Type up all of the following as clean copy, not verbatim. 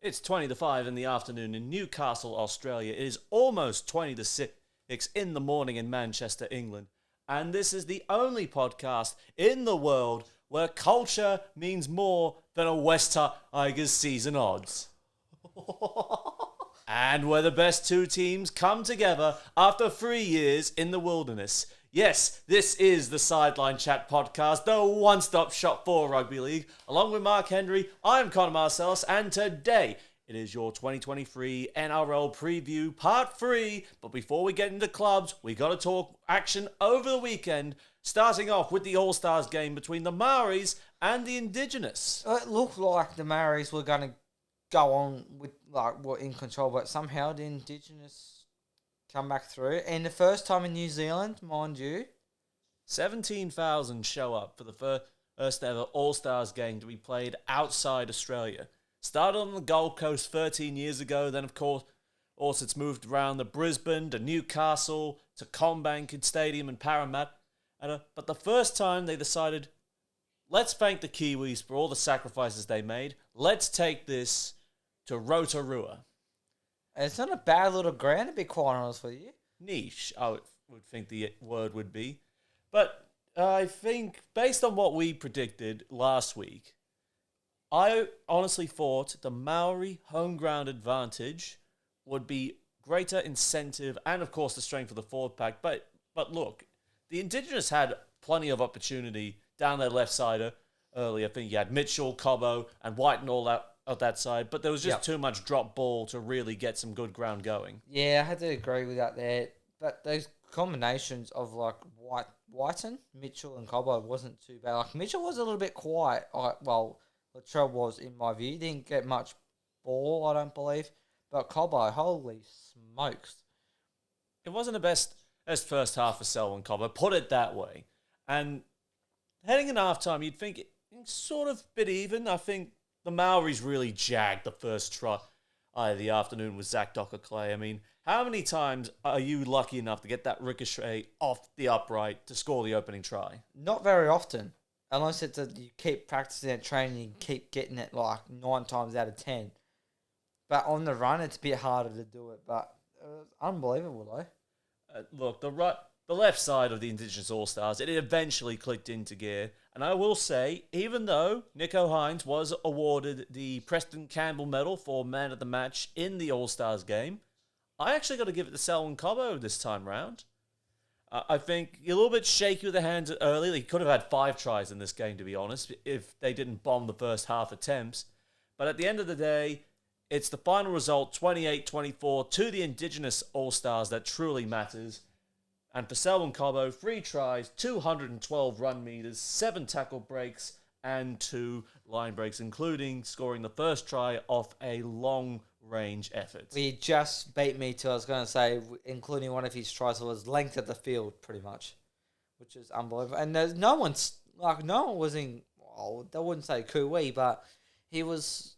It's 20 to 5 in the afternoon in Newcastle, Australia. It is almost 20 to 6 in the morning in Manchester, England. And this is the only podcast in the world where culture means more than a West Tigers season odds. And where the best two teams come together after 3 years in the wilderness. Yes, this is the Sideline Chat podcast, the one-stop shop for rugby league. Along with Mark Henry, I'm Connor Marcellus, and today it is your 2023 NRL Preview Part 3. But before we get into clubs, we got to talk action over the weekend, starting off with the All-Stars game between the Maoris and the Indigenous. It looked like the Maoris were going to go on with, were in control, but somehow the Indigenous come back through. And the first time in New Zealand, mind you. 17,000 show up for the first ever All-Stars game to be played outside Australia. Started on the Gold Coast 13 years ago, then of course it's moved around to Brisbane, to Newcastle, to CommBank Stadium in Parramatta. But the first time they decided, let's thank the Kiwis for all the sacrifices they made. Let's take this to Rotorua. It's not a bad little ground, to be quite honest with you. Niche, I would think the word would be. But I think, based on what we predicted last week, I honestly thought the Maori home ground advantage would be greater incentive and, of course, the strength of the forward pack. But look, the Indigenous had plenty of opportunity down their left side early. I think you had Mitchell, Cobbo, and White and all that of that side, but there was just too much drop ball to really get some good ground going. Yeah, I had to agree with that there. But those combinations of Whiten, Mitchell, and Cobbo wasn't too bad. Like Mitchell was a little bit quiet. Latrell was, in my view. He didn't get much ball, I don't believe. But Cobbo, holy smokes. It wasn't the best first half for Selwyn Cobbo, put it that way. And heading in halftime, you'd think it's sort of a bit even. I think the Maoris really jagged the first try of the afternoon with Zach Docker-Clay. I mean, how many times are you lucky enough to get that ricochet off the upright to score the opening try? Not very often. Unless you keep practicing at training, you keep getting it 9 times out of 10. But on the run, it's a bit harder to do it. But it was unbelievable, though. Look, the left side of the Indigenous All-Stars, it eventually clicked into gear. And I will say, even though Nicho Hynes was awarded the Preston Campbell Medal for Man of the Match in the All-Stars game, I actually got to give it to Selwyn Cobbo this time round. I think a little bit shaky with the hands early. They could have had 5 tries in this game, to be honest, if they didn't bomb the first half attempts. But at the end of the day, it's the final result, 28-24, to the Indigenous All-Stars that truly matters. And for Selwyn Cobbo, 3 tries, 212 run meters, 7 tackle breaks, and 2 line breaks, including scoring the first try off a long-range effort. He just beat me to, I was going to say, including one of his tries, was length of the field, pretty much, which is unbelievable. And there's no one was in, they wouldn't say cooey, but he was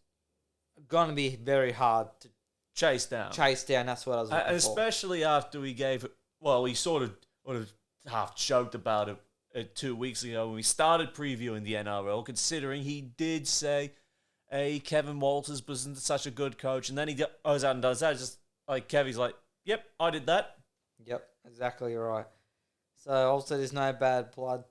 going to be very hard to chase down. That's what I was looking for. Especially after we gave, we sort of half joked about it 2 weeks ago when we started previewing the NRL, considering he did say, Kevin Walters wasn't such a good coach, and then he goes out and does that. Just like Kevy's like, yep, I did that. Yep, exactly right. So also there's no bad blood.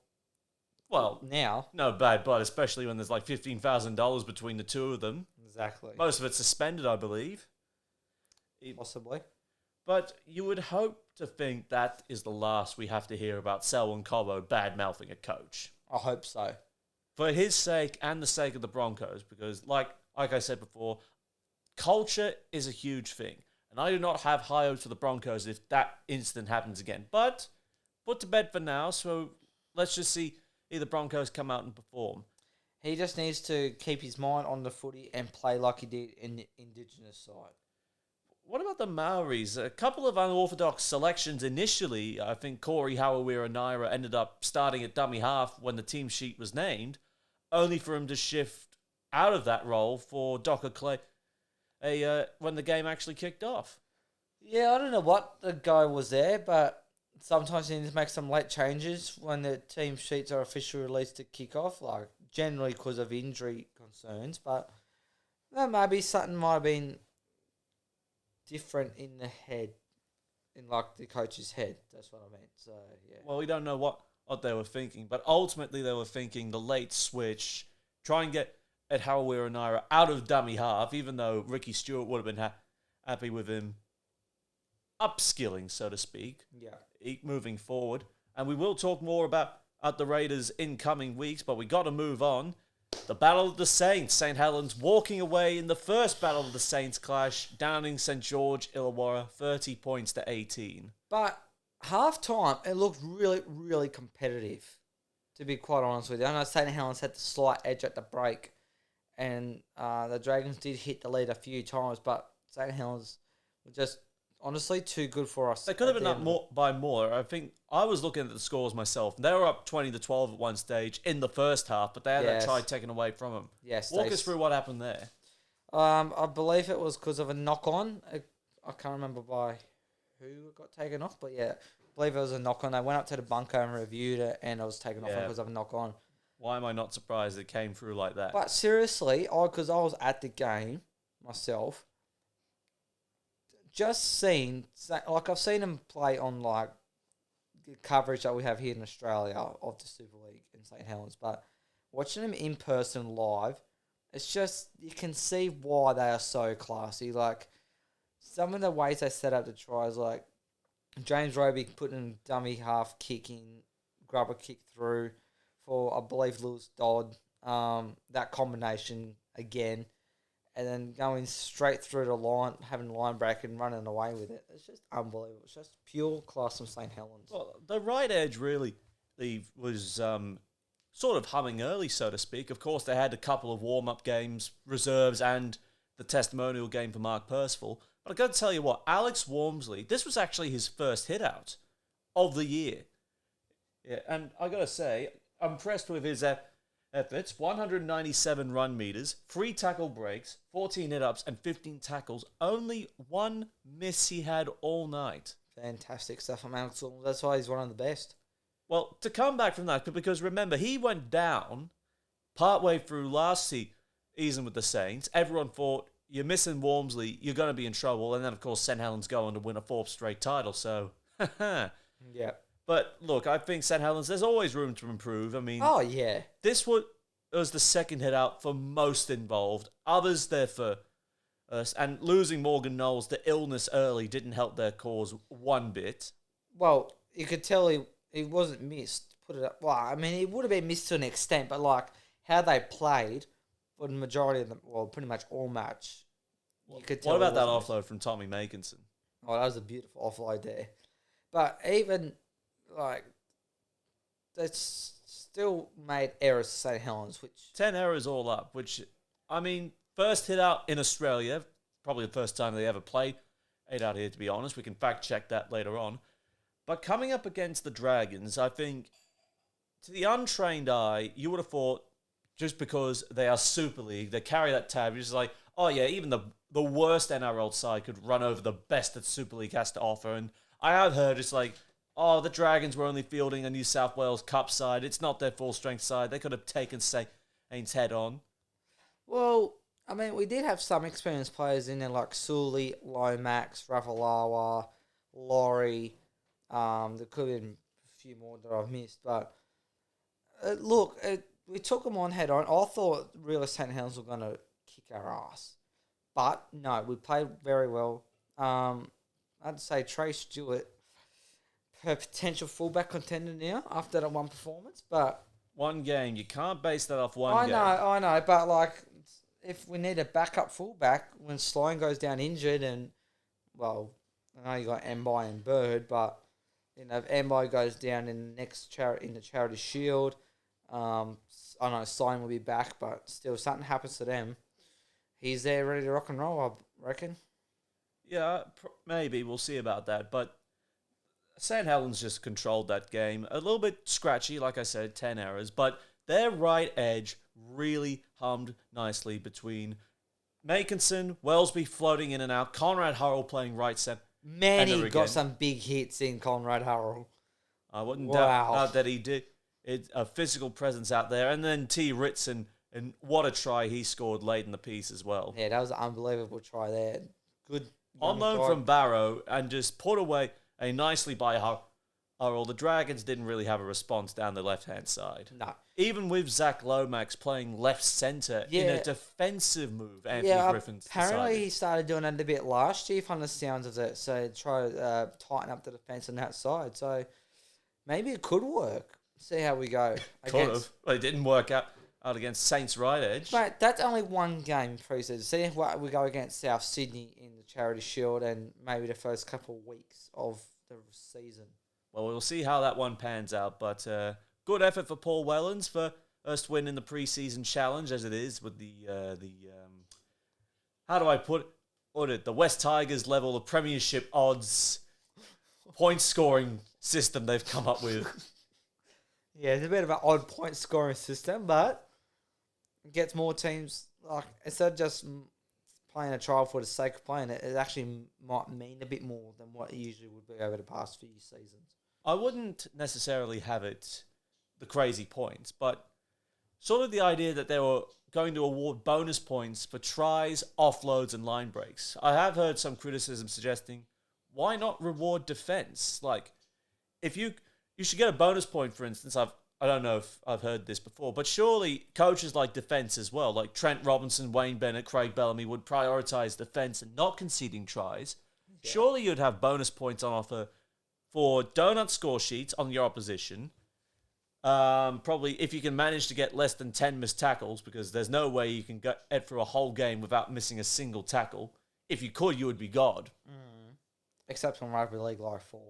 Well, now. No bad blood, especially when there's like $15,000 between the two of them. Exactly. Most of it's suspended, I believe. Possibly. But you would hope to think that is the last we have to hear about Selwyn Cobbo bad-mouthing a coach. I hope so. For his sake and the sake of the Broncos, because like I said before, culture is a huge thing. And I do not have high hopes for the Broncos if that incident happens again. But put to bed for now, so let's just see if the Broncos come out and perform. He just needs to keep his mind on the footy and play like he did in the Indigenous side. What about the Maoris? A couple of unorthodox selections initially. I think Corey Hawawira-Naira ended up starting at dummy half when the team sheet was named, only for him to shift out of that role for Docker-Clay when the game actually kicked off. Yeah, I don't know what the guy was there, but sometimes you need to make some late changes when the team sheets are officially released to kick off, generally because of injury concerns. But No, maybe something might have been different in the head, in like the coach's head. That's what I meant. So yeah. Well, we don't know what they were thinking, but ultimately they were thinking the late switch, try and get Ed Harawira-Naera out of dummy half, even though Ricky Stewart would have been happy with him upskilling, so to speak, moving forward. And we will talk more about the Raiders in coming weeks, but we got to move on. The Battle of the Saints. St. Helens walking away in the first Battle of the Saints clash, downing St. George Illawarra 30 points to 18. But half-time, it looked really, really competitive, to be quite honest with you. I know St. Helens had the slight edge at the break, and the Dragons did hit the lead a few times, but St. Helens were just honestly too good for us. They could have been up by more. I think I was looking at the scores myself. They were up 20-12 at one stage in the first half, but they had that try taken away from them. Yes, Walk us through what happened there. I believe it was because of a knock-on. I can't remember by who got taken off, but yeah, I believe it was a knock-on. They went up to the bunker and reviewed it, and it was taken off because of a knock-on. Why am I not surprised it came through like that? But seriously, because I was at the game myself, just seen, like I've seen him play on like the coverage that we have here in Australia of the Super League in St. Helens, but watching him in person live, it's just, you can see why they are so classy. Like some of the ways they set up the tries, like James Roby putting dummy half kick in, grubber kick through for, I believe, Lewis Dodd, that combination again. And then going straight through the line, having line break and running away with it. It's just unbelievable. It's just pure class from St. Helens. Well, the right edge really was sort of humming early, so to speak. Of course, they had a couple of warm-up games, reserves, and the testimonial game for Mark Percival. But I've got to tell you what, Alex Walmsley, this was actually his first hit-out of the year. Yeah, and I got to say, I'm impressed with his efforts, 197 run meters, 3 tackle breaks, 14 hit-ups, and 15 tackles. Only one miss he had all night. Fantastic stuff from Alex Walmsley. That's why he's one of the best. Well, to come back from that, because remember, he went down partway through last season with the Saints. Everyone thought, you're missing Walmsley, you're going to be in trouble. And then, of course, St. Helens go on to win a 4th straight title. So, yeah. But look, I think St. Helens, there's always room to improve. I mean, this was the second hit out for most involved. Others there for us. And losing Morgan Knowles, the illness early, didn't help their cause one bit. Well, you could tell he wasn't missed. Put it up. Well, I mean, he would have been missed to an extent, but like how they played for the majority of them, well, pretty much all match, you could tell. What about that offload from Tommy Makinson? Oh, that was a beautiful offload there. But even like that's still made errors to St. Helens, which 10 errors all up. Which I mean, first hit out in Australia, probably the first time they ever played 8 out here. To be honest, we can fact check that later on. But coming up against the Dragons, I think, to the untrained eye, you would have thought, just because they are Super League, they carry that tab, you're just like, oh yeah, even the worst NRL side could run over the best that Super League has to offer. And I have heard it's like, oh, the Dragons were only fielding a New South Wales Cup side. It's not their full-strength side. They could have taken Saints head on. Well, I mean, we did have some experienced players in there like Sully, Lomax, Ravalawa, Laurie. There could have been a few more that I've missed. But, we took them on head on. I thought really St. Helens were going to kick our ass. But, no, we played very well. I'd say Trey Stewart, her potential fullback contender now after that one performance. But one game. You can't base that off one game. I know. But, like, if we need a backup fullback when Sloan goes down injured and, well, I know you got Mbai and Bird, but, you know, if Mbai goes down in the next in the Charity Shield, I know Sloan will be back, but still, if something happens to them, he's there ready to rock and roll, I reckon. Yeah, maybe. We'll see about that. But St. Helens just controlled that game. A little bit scratchy, like I said, 10 errors. But their right edge really hummed nicely between Makinson, Wellesby floating in and out, Conrad Hurrell playing right centre. Manny got some big hits in Conrad Hurrell. I wouldn't doubt that he did. It's a physical presence out there. And then T. Ritson And what a try he scored late in the piece as well. Yeah, that was an unbelievable try there. Good. On loan from Barrow and just put away nicely by Hurrell. The Dragons didn't really have a response down the left-hand side. No. Even with Zach Lomax playing left centre in a defensive move, Anthony Griffin's apparently decided. He started doing that a bit last year from the sounds of it. So try to tighten up the defence on that side. So maybe it could work. See how we go. Could have. Well, it didn't work out against Saints right edge. Mate, that's only one game pre-season. See what we go against South Sydney in the Charity Shield and maybe the first couple of weeks of the season. Well, we'll see how that one pans out, but good effort for Paul Wellens for first win in the preseason challenge, as it is with the how do I put it? The West Tigers level of premiership odds point scoring system they've come up with. Yeah, it's a bit of an odd point scoring system, but it gets more teams. Like instead of just playing a trial for the sake of playing it, it actually might mean a bit more than what it usually would be over the past few seasons. I wouldn't necessarily have it the crazy points, but sort of the idea that they were going to award bonus points for tries, offloads, and line breaks. I have heard some criticism suggesting, why not reward defense? Like, if you should get a bonus point, for instance. I don't know if I've heard this before, but surely coaches like defense as well, like Trent Robinson, Wayne Bennett, Craig Bellamy, would prioritize defense and not conceding tries. Yeah. Surely you'd have bonus points on offer for donut score sheets on your opposition. Probably if you can manage to get less than 10 missed tackles, because there's no way you can get through a whole game without missing a single tackle. If you could, you would be God. Except from Rugby League Live 4.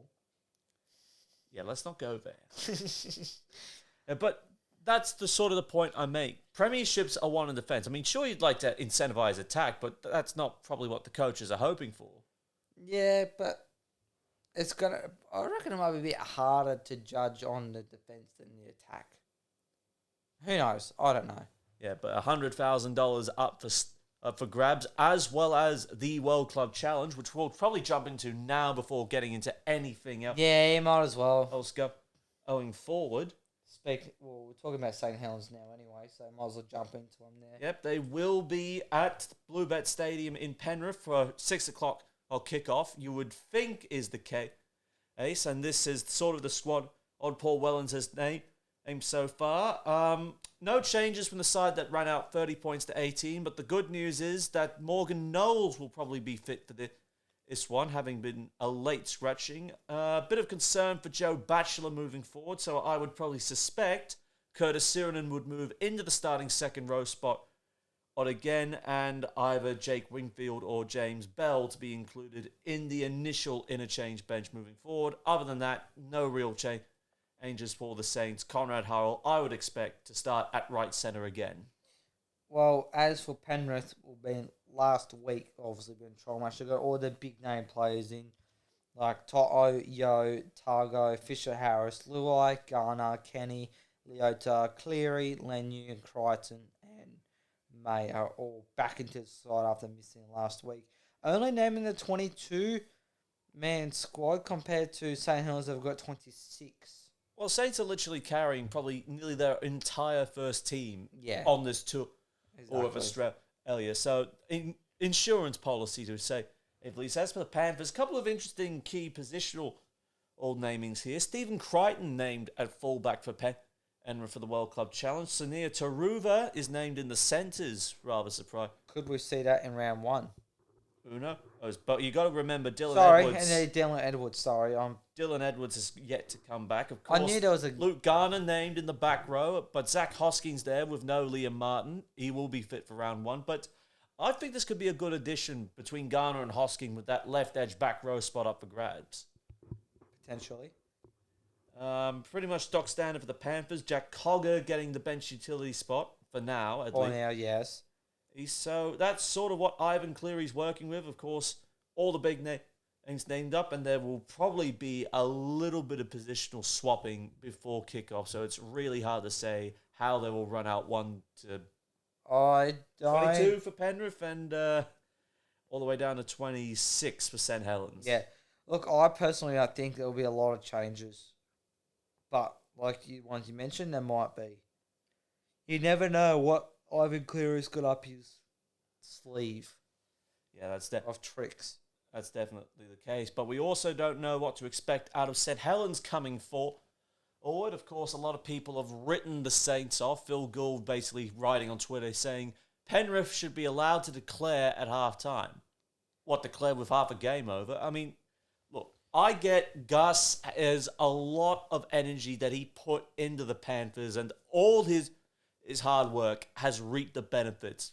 Yeah, let's not go there. But that's the sort of the point I make. Premierships are won in defence. I mean, sure, you'd like to incentivise attack, but that's not probably what the coaches are hoping for. Yeah, but it's gonna. I reckon it might be a bit harder to judge on the defence than the attack. Who knows? I don't know. Yeah, but $100,000 up for grabs, as well as the World Club Challenge, which we'll probably jump into now before getting into anything else. Yeah, you might as well. Going forward. We're talking about St. Helens now anyway, so might as well jump into them there. Yep, they will be at Bluebet Stadium in Penrith for 6 o'clock kickoff. You would think is the case, and this is sort of the squad on Paul Wellens has named so far. No changes from the side that ran out 30 points to 18, but the good news is that Morgan Knowles will probably be fit for this one, having been a late scratching. A bit of concern for Joe Batchelor moving forward, so I would probably suspect Curtis Sirenen would move into the starting second row spot again, and either Jake Wingfield or James Bell to be included in the initial interchange bench moving forward. Other than that, no real changes for the Saints. Conrad Hurrell, I would expect to start at right centre again. Well, as for Penrith, last week, obviously been trial match. They've got all the big name players in, like To'o, Yo, Targo, Fisher Harris, Luai, Garner, Kenny, Leota, Cleary, Lenu, and Crichton, and May are all back into the side after missing last week. Only naming the 22-man squad compared to St. Helens, they've got 26. Well, Saints are literally carrying probably nearly their entire first team on this tour of Australia. So, insurance policy to say, at least as for the Panthers, a couple of interesting key positional namings here. Stephen Crichton named at fullback for Penrith for the World Club Challenge. Sunir Taruva is named in the centres. Rather surprised. Could we see that in round one? Who knows? But you got to remember Dylan Edwards. Dylan Edwards is yet to come back. Of course, I knew there was Luke Garner named in the back row, but Zach Hoskins there with no Liam Martin. He will be fit for round one. But I think this could be a good addition between Garner and Hoskins with that left edge back row spot up for grabs. Potentially. Pretty much stock standard for the Panthers. Jack Cogger getting the bench utility spot for now. Now, yes. So that's sort of what Ivan Cleary's working with. Of course, all the big names named up, and there will probably be a little bit of positional swapping before kickoff. So it's really hard to say how they will run out 1 to 22 for Penrith and all the way down to 26 for St. Helens. Yeah. Look, I personally think there will be a lot of changes. But like ones you mentioned, there might be. You never know what Ivan Cleary's got up his sleeve Yeah, of tricks. that's definitely the case. But we also don't know what to expect out of St. Helens coming forward. Of course, a lot of people have written the Saints off. Phil Gould basically writing on Twitter saying Penrith should be allowed to declare at halftime. What, declare with half a game over? I mean, look, I get Gus has a lot of energy that he put into the Panthers, and all his hard work has reaped the benefits.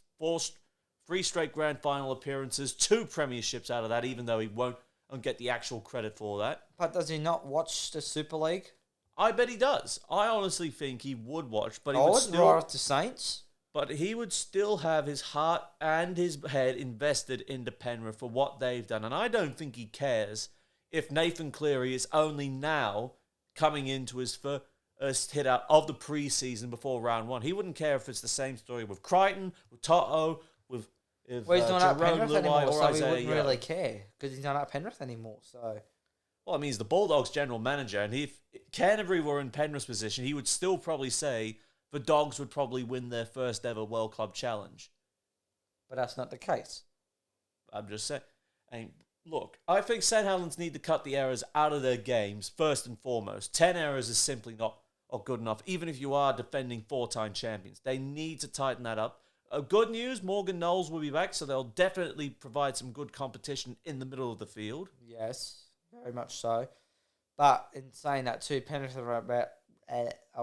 3 straight grand final appearances, 2 premierships out of that, even though he won't get the actual credit for that. But does he not watch the Super League? I bet he does. I honestly think he would watch, but he I would would still. right off the Saints. But he would still have his heart and his head invested into Penrith for what they've done. And I don't think he cares if Nathan Cleary is only now coming into his first hit out of the preseason before round 1. He wouldn't care if it's the same story with Crichton, with Toto, with Well, he's not at Jerome Penrith Luai anymore, or so he Isaiah wouldn't Yeo. really care because he's not at Penrith anymore. So Well, I mean, he's the Bulldogs' general manager, and if Canterbury were in Penrith's position, he would still probably say the Dogs would probably win their first ever World Club Challenge. but that's not the case. I'm just saying. And look, I think St. Helens need to cut the errors out of their games, first and foremost. 10 errors is simply not good enough, even if you are defending 4-time champions. They need to tighten that up. Good news, Morgan Knowles will be back, so they'll definitely provide some good competition in the middle of the field. Yes, very much so. But in saying that too, Penrith are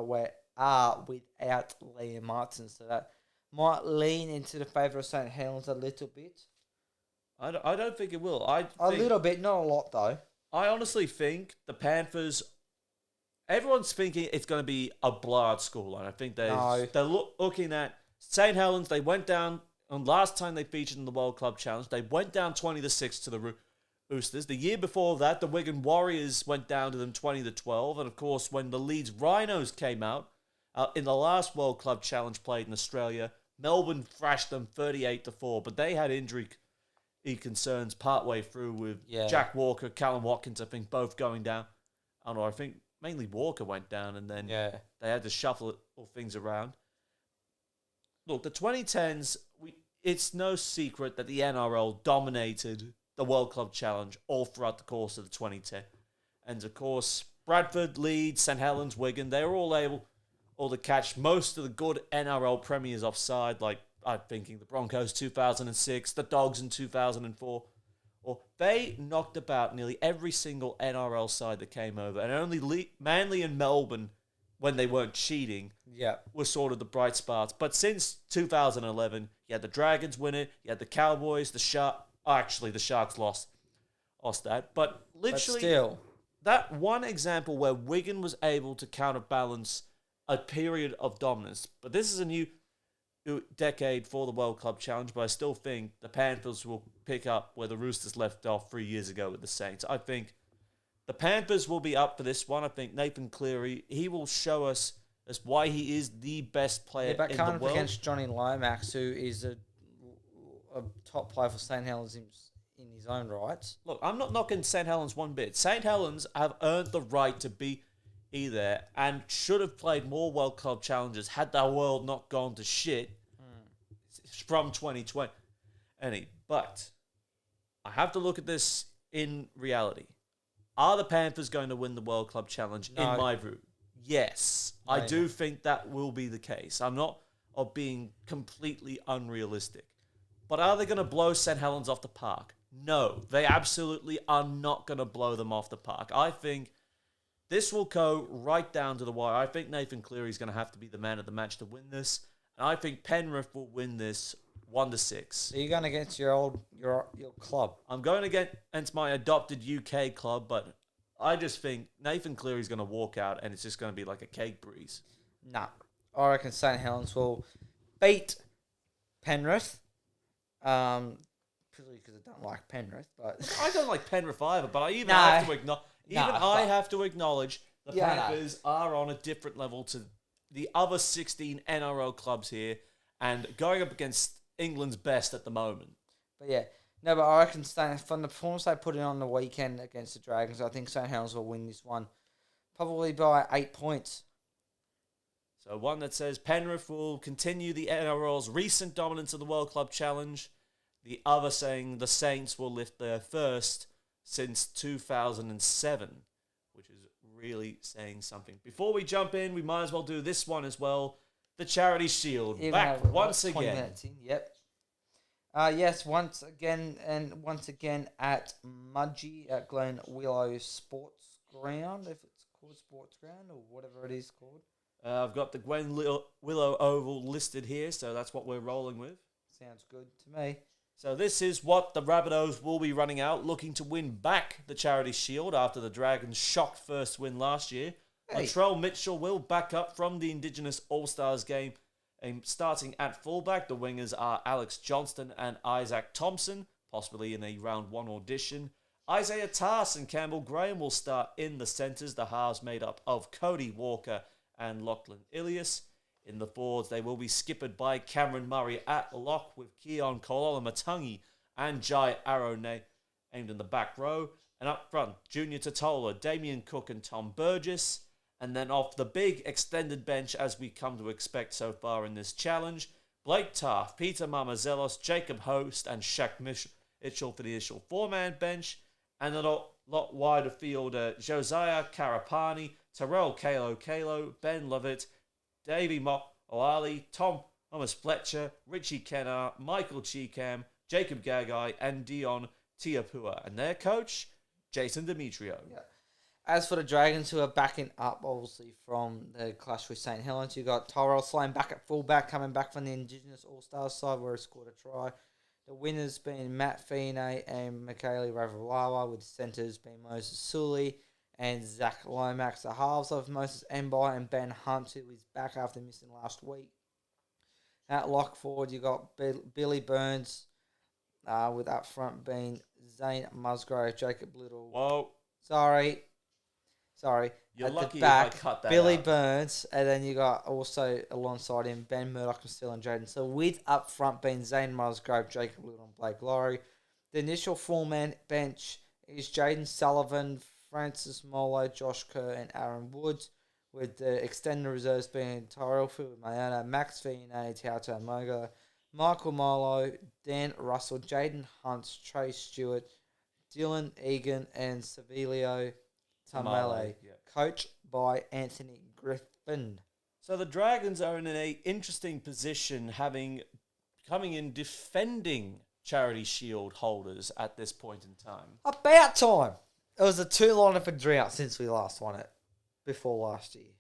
without Liam Martin, so that might lean into the favour of St. Helens a little bit. I don't think it will. A little bit, not a lot though. I honestly think the Panthers. Everyone's thinking it's going to be a blowout scoreline. I think they're looking at St. Helens. They went down on last time they featured in the World Club Challenge. They went down 20-6 to the Roosters. The year before that, the Wigan Warriors went down to them 20-12. And of course, when the Leeds Rhinos came out in the last World Club Challenge played in Australia, Melbourne thrashed them 38-4. But they had injury concerns partway through with Jack Walker, Callum Watkins, I think, both going down. I don't know, I think mainly Walker went down, and then they had to shuffle all things around. Look, the 2010s, it's no secret that the NRL dominated the World Club Challenge all throughout the course of the 2010. And of course, Bradford, Leeds, St. Helens, Wigan, they were all able to catch most of the good NRL premiers offside, like I'm thinking the Broncos 2006, the Dogs in 2004. Or they knocked about nearly every single NRL side that came over, and only Manly and Melbourne, when they weren't cheating, were sort of the bright spots. But since 2011, you had the Dragons win it, you had the Cowboys, the Sharks. Actually, the Sharks lost that. But literally, still, that one example where Wigan was able to counterbalance a period of dominance. But this is a new decade for the World Club Challenge, but I still think the Panthers will pick up where the Roosters left off 3 years ago with the Saints. I think the Panthers will be up for this one. I think Nathan Cleary, he will show us as why he is the best player in the world. but coming up against Johnny Lomax, who is a top player for St. Helens in his own rights. Look, I'm not knocking St. Helens one bit. St. Helens have earned the right to be there and should have played more World Club Challenges had the world not gone to shit from 2020. But I have to look at this in reality. Are the Panthers going to win the World Club Challenge? No. In my view, yes. No, I do think that will be the case. I'm not being completely unrealistic. But are they going to blow St. Helens off the park? No, they absolutely are not going to blow them off the park. I think this will go right down to the wire. I think Nathan Cleary is going to have to be the man of the match to win this. And I think Penrith will win this 1-6. So you're going against your club. I'm going against my adopted UK club, but I just think Nathan Cleary is going to walk out and it's just going to be like a cake breeze. Nah. I reckon St. Helens will beat Penrith. Purely because I don't like Penrith, but I don't like Penrith either, but I have to acknowledge the Panthers are on a different level to the other 16 NRL clubs here and going up against England's best at the moment. But I reckon from the performance they put in on the weekend against the Dragons, I think St. Helens will win this one, probably by 8 points. So one that says Penrith will continue the NRL's recent dominance of the World Club Challenge. The other saying the Saints will lift their first since 2007, which is really saying something. Before we jump in, we might as well do this one as well. The Charity Shield, back once again. 20 minutes in, yep. Yes, once again at Mudgee at Glen Willow Sports Ground, if it's called Sports Ground or whatever it is called. I've got the Glen Willow Oval listed here, so that's what we're rolling with. Sounds good to me. So this is what the Rabbitohs will be running out, looking to win back the Charity Shield after the Dragons' shocked first win last year. Hey. Latrell Mitchell will back up from the Indigenous All-Stars game. Starting at fullback, the wingers are Alex Johnston and Isaac Thompson, possibly in a round one audition. Isaiah Tass and Campbell Graham will start in the centres, the halves made up of Cody Walker and Lachlan Ilias. In the forwards, they will be skippered by Cameron Murray at lock with Keon Kololamatangi and Jai Arrow aimed in the back row. And up front, Junior Totola, Damien Cook and Tom Burgess. And then off the big extended bench, as we come to expect so far in this challenge, Blake Taft, Peter Mamazelos, Jacob Host and Shaq Mitchell for the initial four-man bench. And a lot wider field, Josiah Karapani, Terrell Kalo, Ben Lovett, Davey Mo'ali, Thomas Fletcher, Richie Kennar, Michael Cheekham, Jacob Gagai, and Dion Tiapua. And their coach, Jason Demetrio. Yeah. As for the Dragons, who are backing up, obviously, from the clash with St. Helens, you've got Tyrell Slane back at fullback, coming back from the Indigenous All-Stars side, where he scored a try. The winners being Matt Fine and Michaeli Ravalawa, with centres being Moses Sully and Zach Lomax. The halves of Moses Embai and Ben Hunt, who is back after missing last week. At lock forward, you got Billy Burns, with up front being Zane Musgrove, Jacob Little. Whoa. Sorry. You're At lucky the back, if I cut that Billy out. Burns, and then you got also alongside him Ben Murdoch and Stellan Jaden. So with up front being Zane Musgrove, Jacob Little and Blake Laurie. The initial four-man bench is Jaden Sullivan, Francis Molo, Josh Kerr and Aaron Woods, with the extended reserves being Tyrell Field, Mayana, Max Fine, Tauto Moga, Michael Molo, Dan Russell, Jaden Hunt, Trey Stewart, Dylan Egan and Sevilio Tamale, coached by Anthony Griffin. So the Dragons are in an interesting position, coming in defending Charity Shield holders at this point in time. About time. It was a 2-liner for drought since we last won it, before last year.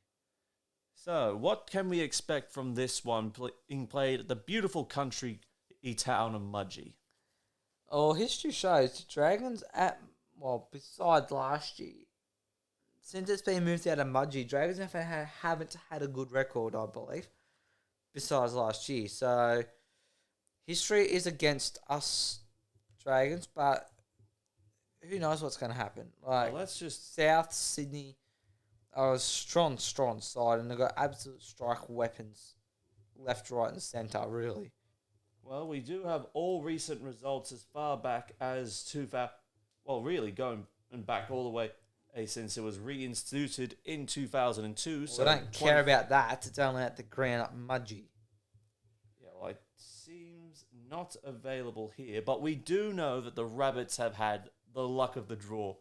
So what can we expect from this one being played at the beautiful country town of Mudgee? Oh, history shows the Dragons besides last year, since it's been moved out of Mudgee, Dragons haven't had a good record, I believe, besides last year. So, history is against us Dragons, but who knows what's going to happen. Let's just... South Sydney are a strong side, and they've got absolute strike weapons left, right, and centre, really. Well, we do have all recent results as far back as really going back all the way since it was reinstituted in 2002. Well, so we don't care about that. It's only at the ground at Mudgee. Yeah, well, it seems not available here, but we do know that the Rabbits have had the luck of the draw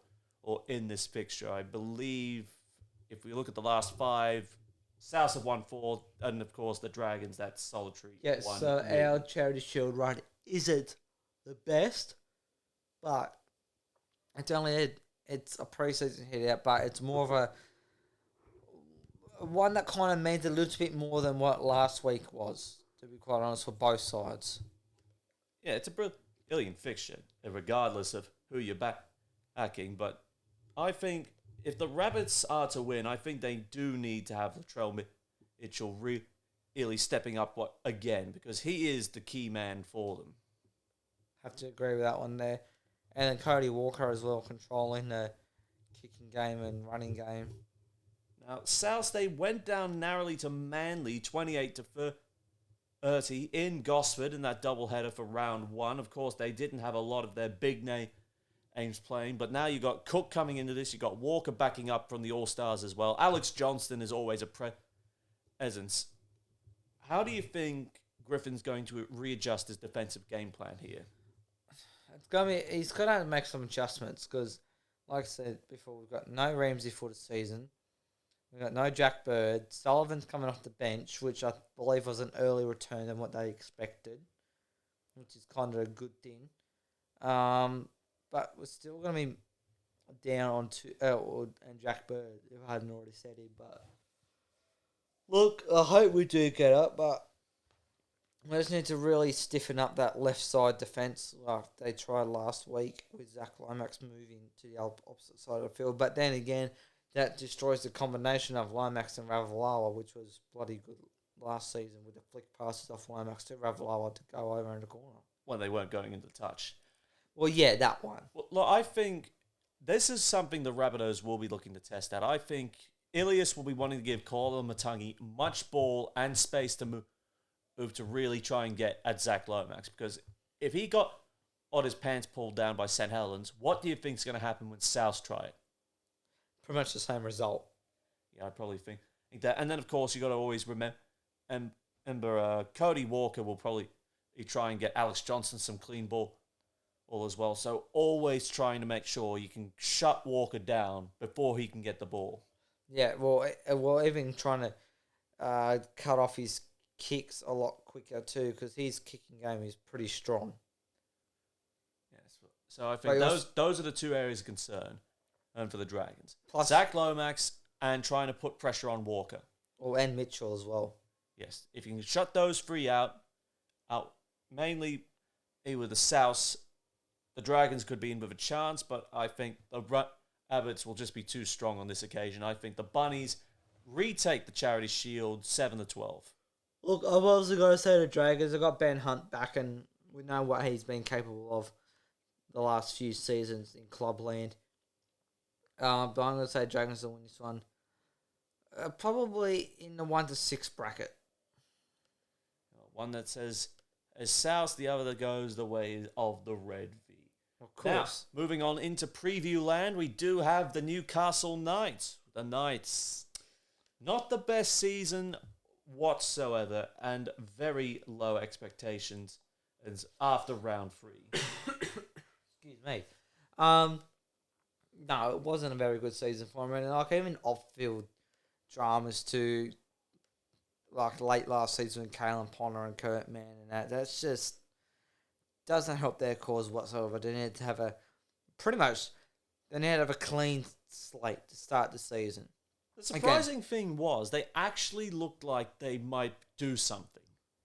in this fixture. I believe if we look at the last 5, South have won 4, and of course the Dragons, that solitary yes, one. so our Charity Shield run isn't the best, but it's a pre-season hit out, but it's more of a one that kind of means a little bit more than what last week was, to be quite honest, for both sides. Yeah, it's a brilliant fixture, regardless of who you're backing, but I think if the Rabbits are to win, I think they do need to have Latrell Mitchell really stepping up again, because he is the key man for them. Have to agree with that one there. And then Cody Walker as well, controlling the kicking game and running game. Now, South State went down narrowly to Manly, 28-30 in Gosford in that doubleheader for round 1. Of course, they didn't have a lot of their big names playing, but now you got Cook coming into this. You got Walker backing up from the All-Stars as well. Alex Johnston is always a essence, how do you think Griffin's going to readjust his defensive game plan here? He's gonna make some adjustments because, like I said before, we've got no Ramsey for the season. We've got no Jack Bird. Sullivan's coming off the bench, which I believe was an early return than what they expected, which is kind of a good thing. But we're still going to be down on and Jack Bird, if I hadn't already said it. But look, I hope we do get up, but we just need to really stiffen up that left side defence like they tried last week with Zach Lomax moving to the opposite side of the field. But then again, that destroys the combination of Lomax and Ravalawa, which was bloody good last season with the flick passes off Lomax to Ravalawa to go over in the corner. Well, they weren't going into touch. Well, yeah, that one. Well, look, I think this is something the Rabbitohs will be looking to test out. I think Ilias will be wanting to give Koala Matangi much ball and space to move to really try and get at Zach Lomax. Because if he got on his pants pulled down by St. Helens, what do you think is going to happen when South try it? Pretty much the same result. Yeah, I probably think that. And then, of course, you got to always remember Cody Walker will probably try and get Alex Johnson some clean ball as well. So always trying to make sure you can shut Walker down before he can get the ball. Yeah, well, even trying to cut off his kicks a lot quicker too, because his kicking game is pretty strong. Yes, so I think those are the two areas of concern for the Dragons. Plus Zach Lomax and trying to put pressure on Walker. Oh, and Mitchell as well. Yes, if you can shut those three out mainly with the South, the Dragons could be in with a chance, but I think the Abbots will just be too strong on this occasion. I think the Bunnies retake the Charity Shield 7-12. Look, I've also got to say the Dragons, I got Ben Hunt back, and we know what he's been capable of the last few seasons in Clubland. But I'm going to say Dragons will win this one. Probably in the 1-6 bracket. One that says, as South, the other that goes the way of the Red V. Of course. Now, moving on into preview land, we do have the Newcastle Knights. The Knights, not the best season whatsoever, and very low expectations as after round 3. Excuse me. No, it wasn't a very good season for him, and like even off-field dramas too, like late last season with Kalen Ponder and Kurt Mann and that's just doesn't help their cause whatsoever. They need to have a clean slate to start the season. The surprising thing was they actually looked like they might do something.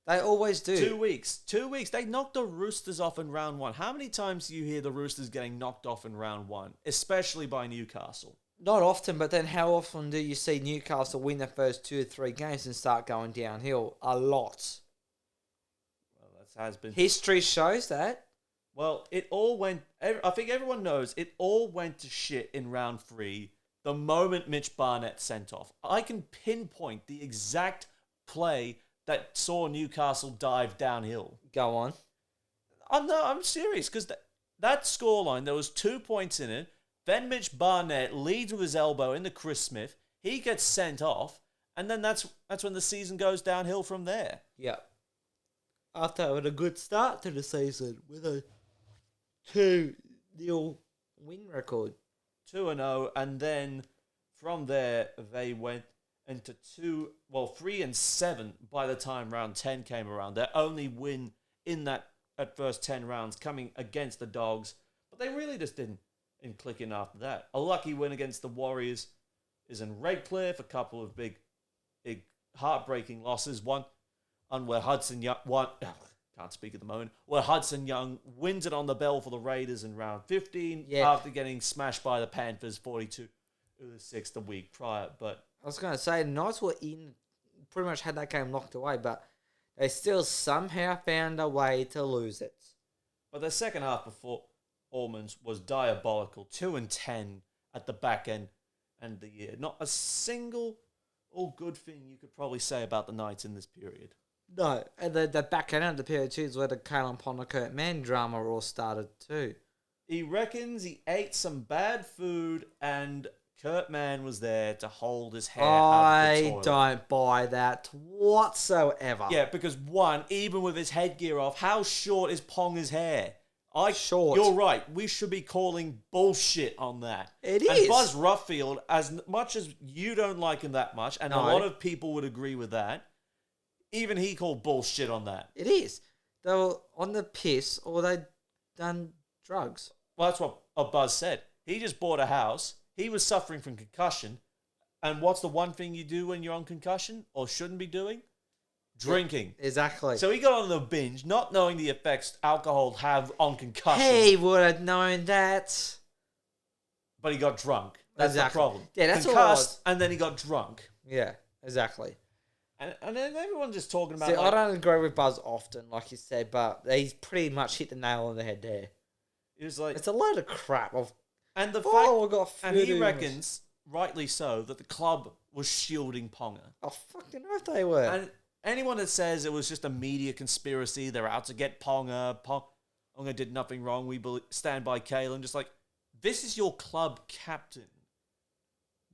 They always do. 2 weeks. 2 weeks. They knocked the Roosters off in round 1. How many times do you hear the Roosters getting knocked off in round 1, especially by Newcastle? Not often, but then how often do you see Newcastle win their first 2 or 3 games and start going downhill? A lot. Well, that has been... History shows that. Well, it all went... I think everyone knows it all went to shit in round 3 the moment Mitch Barnett sent off. I can pinpoint the exact play that saw Newcastle dive downhill. Go on. I'm serious, because that scoreline, there was 2 points in it. Then Mitch Barnett leads with his elbow into Chris Smith. He gets sent off, and then that's when the season goes downhill from there. Yeah. After having a good start to the season with a 2-0 win record. 2-0, and then from there they went into 3-7 by the time round 10 came around. Their only win in that at first 10 rounds coming against the Dogs, but they really just didn't click in after that. A lucky win against the Warriors is in Redcliffe, a couple of big heartbreaking losses. One where Hudson Young can't speak at the moment, where Hudson Young wins it on the bell for the Raiders in round 15 after getting smashed by the Panthers 42-6 the week prior. But I was going to say, the Knights were pretty much had that game locked away, but they still somehow found a way to lose it. But the second half performance was diabolical. 2-10 at the back end of the year. Not a single good thing you could probably say about the Knights in this period. No, and the back end of the period too is where the Kalen Ponder Kurt Mann drama all started too. He reckons he ate some bad food and Kurt Mann was there to hold his hair out of the I toilet. don't buy that whatsoever. Yeah, because one, even with his headgear off, how short is Ponga's hair? Short. You're right. We should be calling bullshit on that. It And is. Buzz Ruffield, as much as you don't like him that much, and a No. lot of people would agree with that, even he called bullshit on that. It is. They were on the piss or they'd done drugs. Well, that's what Buzz said. He just bought a house. He was suffering from concussion. And what's the one thing you do when you're on concussion or shouldn't be doing? Drinking. Exactly. So he got on the binge, not knowing the effects alcohol have on concussion. He would have known that. But he got drunk. That's Exactly. the problem. Yeah, that's all Concussed, and then he got drunk. Yeah, exactly. And then everyone's just talking about... See, like, I don't agree with Buzz often, like you said, but he's pretty much hit the nail on the head there. it was like... It's a load of crap. And the Oh, I got fact... And he food. reckons, rightly so, that the club was shielding Ponga. Oh, fucking oath they were. And anyone that says it was just a media conspiracy, they're out to get Ponga, Ponga did nothing wrong, we stand by Kalen, just like, this is your club captain.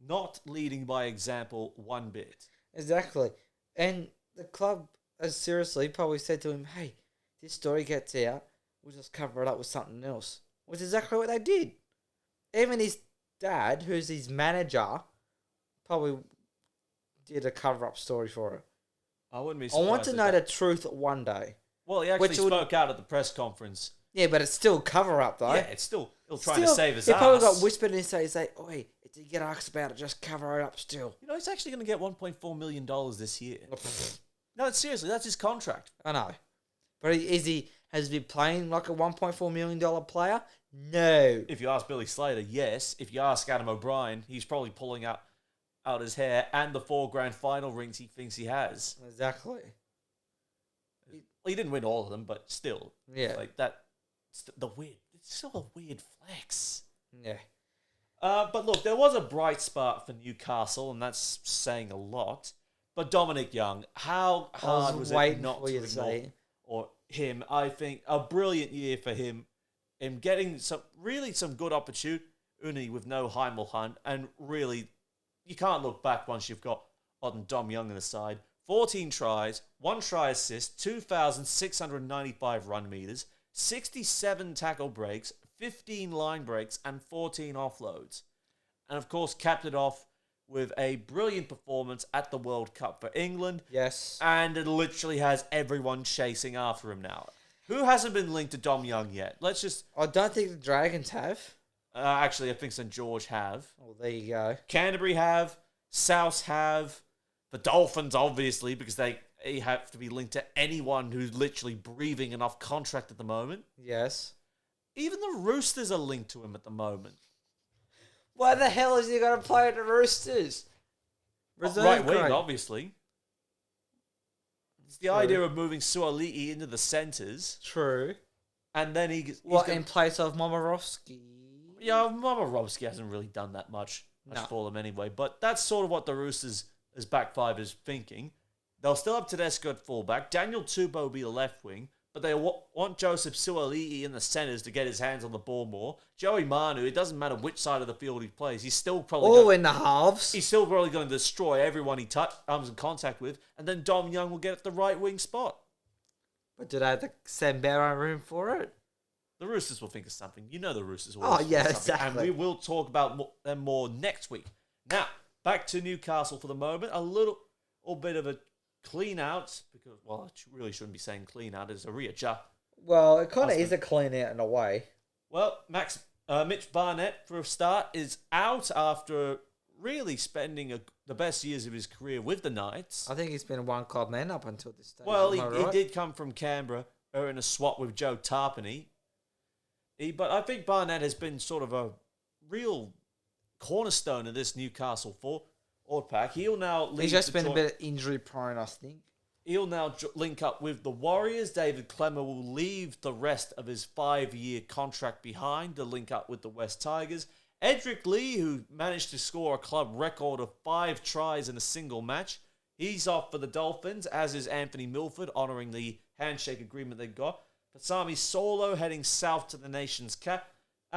Not leading by example one bit. Exactly. And the club, as seriously, probably said to him, hey, this story gets out, we'll just cover it up with something else. Which is exactly what they did. Even his dad, who's his manager, probably did a cover-up story for it. I wouldn't be I surprised. want to know the truth one day. Well, he actually which would- spoke out at the press conference. Yeah, but it's still cover-up, though. Yeah, it's still trying to Still, save his it ass. probably got whispered in his ear, say, oi, if you get asked about it, just cover it up still. You know, he's actually going to get $1.4 million this year. No, seriously, that's his contract. I know. But has he been playing like a $1.4 million player? No. If you ask Billy Slater, yes. If you ask Adam O'Brien, he's probably pulling out his hair and the 4 grand final rings he thinks he has. Exactly. Well, he didn't win all of them, but still. Yeah. Like that, it's still a weird flex. Yeah. But look, there was a bright spot for Newcastle, and that's saying a lot. But Dominic Young, how hard was it not to ignore or him? I think a brilliant year for him in getting some good opportunity with no Heimel Hunt, and really, you can't look back once you've got Dom Young on the side. 14 tries, 1 try assist, 2,695 run meters, 67 tackle breaks, 15 line breaks, and 14 offloads. And of course, capped it off with a brilliant performance at the World Cup for England. Yes. And it literally has everyone chasing after him now. Who hasn't been linked to Dom Young yet? Let's just... I don't think the Dragons have. Actually, I think St. George have. Well, there you go. Canterbury have. South have. The Dolphins, obviously, because they have to be linked to anyone who's literally breathing and off contract at the moment. Yes. Even the Roosters are linked to him at the moment. Why the hell is he going to play at the Roosters? Reserve Right wing, grade. obviously. It's the True. idea of moving Suoli'i into the centres, True. and then he's What, gonna- in place of Momorovsky? Yeah, Momorovsky hasn't really done that much No. for them anyway, but that's sort of what the Roosters' as back five is thinking. They'll still have Tedesco at fullback. Daniel Tupou will be the left wing, but they want Joseph Suoli'i in the centres to get his hands on the ball more. Joey Manu, it doesn't matter which side of the field he plays, he's still probably All in the halves. he's still probably going to destroy everyone he comes in contact with, and then Dom Young will get at the right wing spot. But do they have the Sambero room for it? The Roosters will think of something. You know the Roosters will. Oh, think of yeah, something, exactly. And we will talk about them more next week. Now, back to Newcastle for the moment. A little bit of a clean out, because, well, I really shouldn't be saying clean out. It's a readjust. Well, it kind of is a clean out in a way. Well, Mitch Barnett, for a start, is out after really spending the best years of his career with the Knights. I think he's been a one-club man up until this stage. Well, am I he right? did come from Canberra in a swap with Joe Tarpany. But I think Barnett has been sort of a real cornerstone of this Newcastle forward pack. He'll now He's just been a bit injury prone, I think. He'll now link up with the Warriors. David Clemmer will leave the rest of his 5-year contract behind to link up with the West Tigers. Edric Lee, who managed to score a club record of 5 tries in a single match, he's off for the Dolphins, as is Anthony Milford, honouring the handshake agreement they got. Pasami Solo heading south to the nation's cap.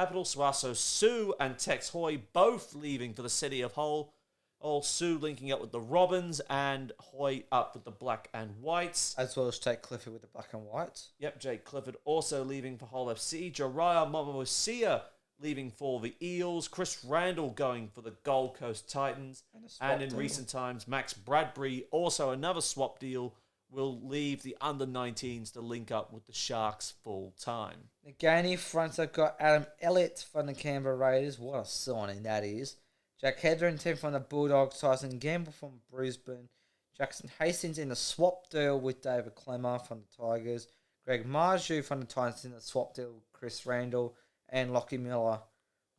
Capital Suaso, Sue and Tex Hoy both leaving for the City of Hull. All Sue linking up with the Robins and Hoy up with the Black and Whites. As well as Jake Clifford with the Black and Whites. Yep, Jake Clifford also leaving for Hull FC. Jariah Momosia leaving for the Eels. Chris Randall going for the Gold Coast Titans. And in recent times, Max Bradbury, also another swap deal, will leave the under-19s to link up with the Sharks full time. Again, front have got Adam Elliott from the Canberra Raiders. What a signing that is. Jack Hedrington from the Bulldogs. Tyson Gamble from Brisbane. Jackson Hastings in the swap deal with David Clemmer from the Tigers. Greg Marju from the Titans in the swap deal with Chris Randall. And Lockie Miller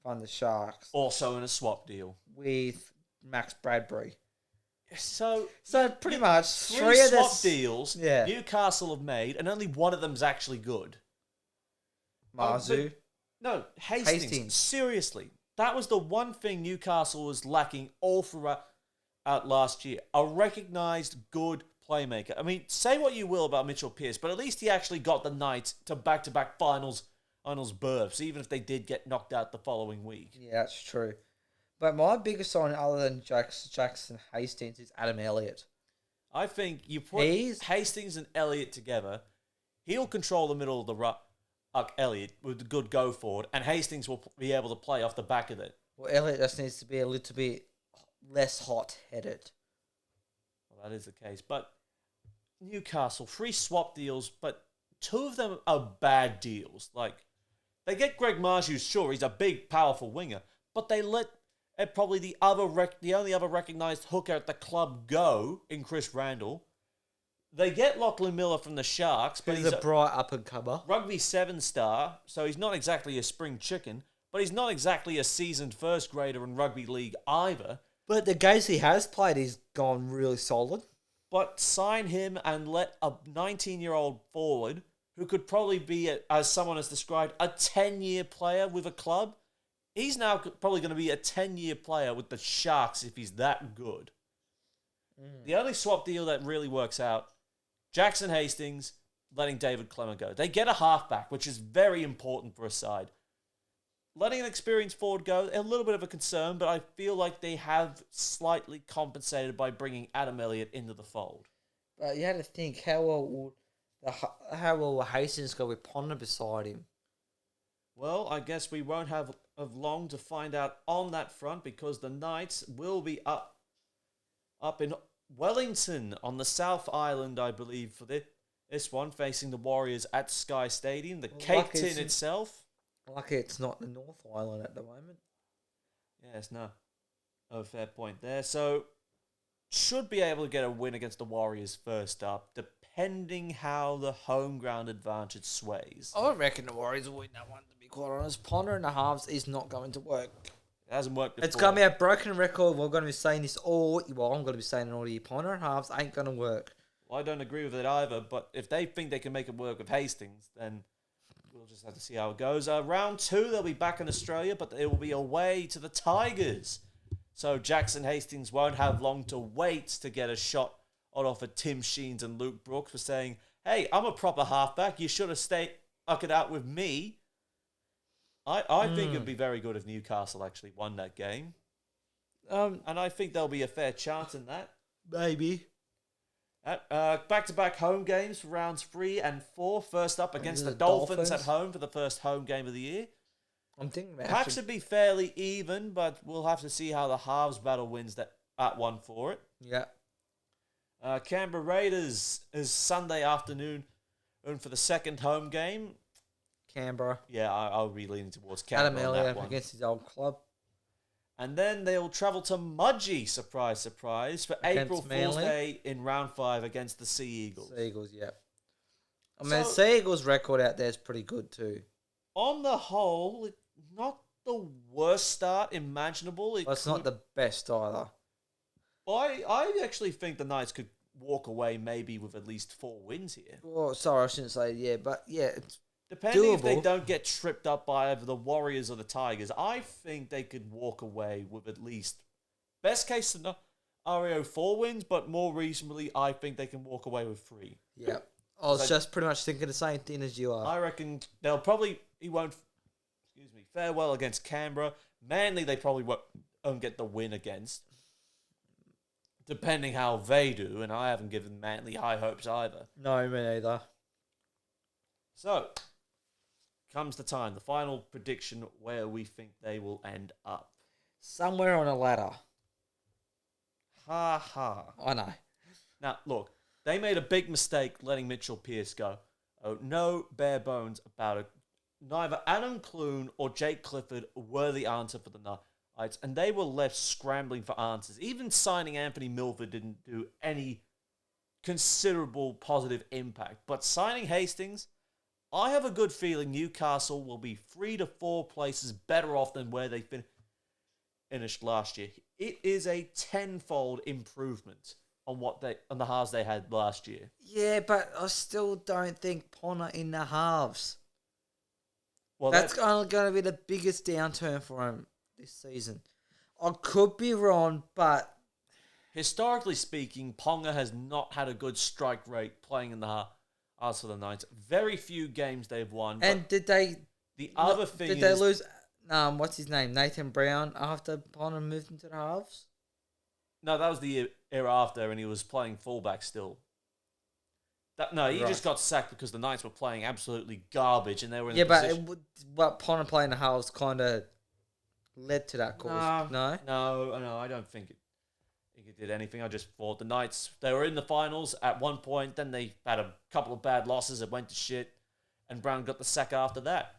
from the Sharks. Also in a swap deal. With Max Bradbury. So pretty much three swap deals Newcastle have made, and only one of them's actually good. Marzu. No, Hastings. Seriously. That was the one thing Newcastle was lacking all throughout last year. A recognised good playmaker. I mean, say what you will about Mitchell Pearce, but at least he actually got the Knights to back-to-back finals berths, even if they did get knocked out the following week. Yeah, that's true. But my biggest sign, other than Jackson Hastings, is Adam Elliott. I think you put Hastings and Elliott together, he'll control the middle of the ruck, Elliott, with a good go forward, and Hastings will be able to play off the back of it. Well, Elliott just needs to be a little bit less hot-headed. Well, that is the case. But Newcastle, 3 swap deals, but 2 of them are bad deals. Like, they get Greg Marju, sure, he's a big, powerful winger, but they let probably the only other recognised hooker at the club go in Chris Randall. They get Lachlan Miller from the Sharks, but he's a bright up-and-comer. Rugby 7-star, so he's not exactly a spring chicken, but he's not exactly a seasoned first grader in rugby league either. But the games he has played, he's gone really solid. But sign him and let a 19-year-old forward, who could probably be, as someone has described, a 10-year player with a club. He's now probably going to be a 10-year player with the Sharks if he's that good. The only swap deal that really works out, Jackson Hastings letting David Clemmer go. They get a halfback, which is very important for a side. Letting an experienced forward go, a little bit of a concern, but I feel like they have slightly compensated by bringing Adam Elliott into the fold. But you had to think, how well will Hastings go with Ponder beside him? Well, I guess we won't have long to find out on that front, because the Knights will be up in Wellington on the South Island, I believe, for this one, facing the Warriors at Sky Stadium. The Cape Tin itself. Lucky it's not the North Island at the moment. Yes, no. Oh, fair point there. So, should be able to get a win against the Warriors first up, depending how the home ground advantage sways. I reckon the Warriors will win that one, to be quite honest. Ponder in the halves is not going to work. It hasn't worked before. It's going to be a broken record. We're going to be saying this I'm going to be saying it all year. Ponder and halves ain't going to work. Well, I don't agree with it either, but if they think they can make it work with Hastings, then we'll just have to see how it goes. Round 2, they'll be back in Australia, but it will be away to the Tigers. So Jackson Hastings won't have long to wait to get a shot off of Tim Sheens and Luke Brooks for saying, hey, I'm a proper halfback. You should have stuck it out with me. I think it'd be very good if Newcastle actually won that game. And I think there'll be a fair chance in that. Maybe. Back-to-back home games for rounds 3 and 4. First up against the Dolphins at home for the first home game of the year. I'm thinking Perhaps it'd be fairly even, but we'll have to see how the halves battle wins that one for it. Yeah. Canberra Raiders is Sunday afternoon for the second home game. Canberra. Yeah, I'll be leaning towards Canberra. Adam Elliott against his old club. And then they'll travel to Mudgee, surprise, surprise, for April Fool's Day in round 5 against the Sea Eagles. Sea Eagles, yeah. I mean, the Sea Eagles' record out there is pretty good too. On the whole, not the worst start imaginable. It's not the best either. I actually think the Knights could walk away maybe with at least 4 wins here. Well, sorry, I shouldn't say but yeah, it's depending doable. If they don't get tripped up by either the Warriors or the Tigers, I think they could walk away with at least, best case scenario, 4 wins, but more reasonably, I think they can walk away with 3. Yeah. I was just pretty much thinking the same thing as you are. I reckon he won't farewell against Canberra. Manly, they probably won't get the win against, depending how they do, and I haven't given Manly high hopes either. No, me neither. So, comes the time, the final prediction where we think they will end up. Somewhere on a ladder. Ha ha. I know. Now, look, they made a big mistake letting Mitchell Pearce go. Oh, no bare bones about it. Neither Adam Clune or Jake Clifford were the answer for the Knights, and they were left scrambling for answers. Even signing Anthony Milford didn't do any considerable positive impact. But signing Hastings, I have a good feeling Newcastle will be 3 to 4 places better off than where they finished last year. It is a tenfold improvement on the halves they had last year. Yeah, but I still don't think Ponga in the halves. Well, That's going to be the biggest downturn for him this season. I could be wrong, but historically speaking, Ponga has not had a good strike rate playing in the halves for the Knights. Very few games they've won. And did they? The other thing did they lose? What's his name? Nathan Brown after Ponga moved into the halves. No, that was the year after, and he was playing fullback still. He just got sacked because the Knights were playing absolutely garbage, and they were in the position. but Ponga playing the halves kind of led to that course. No, I don't think it did anything. I just thought the Knights, they were in the finals at one point, then they had a couple of bad losses that went to shit, and Brown got the sack after that.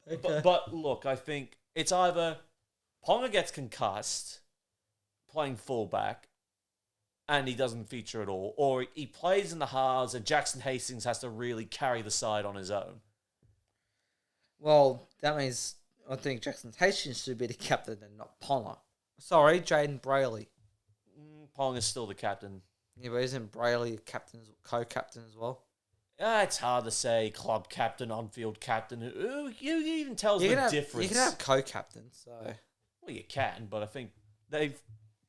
Okay. But look, I think it's either Ponga gets concussed playing fullback and he doesn't feature at all, or he plays in the halves and Jackson Hastings has to really carry the side on his own. Well, that means I think Jackson Hastings should be the captain and not Ponga. Sorry, Jaden Brayley. Ponga's still the captain. Yeah, but isn't Brayley co-captain as well? It's hard to say club captain, on-field captain. Who even tells the difference? You can have co-captains, so... Well, you can, but I think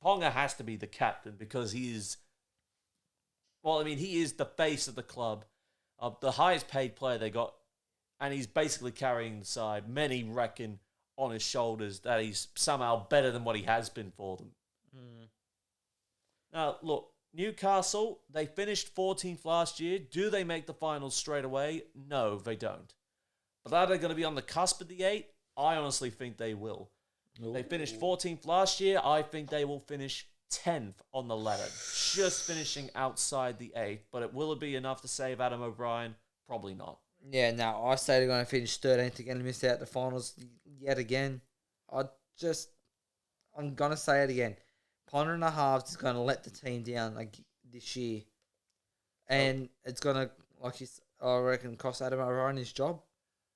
Ponga has to be the captain because he is the face of the club, the highest paid player they got, and he's basically carrying the side. Many reckon on his shoulders that he's somehow better than what he has been for them. Mm. Now, look, Newcastle, they finished 14th last year. Do they make the finals straight away? No, they don't. But are they going to be on the cusp of the 8? I honestly think they will. Ooh. They finished 14th last year. I think they will finish 10th on the ladder, just finishing outside the 8. But will it be enough to save Adam O'Brien? Probably not. Yeah, no, I say they're going to finish 13th again and miss out the finals yet again. I'm going to say it again. Ponga and a halves is going to let the team down this year. And it's going to, I reckon, cost Adam O'Brien his job.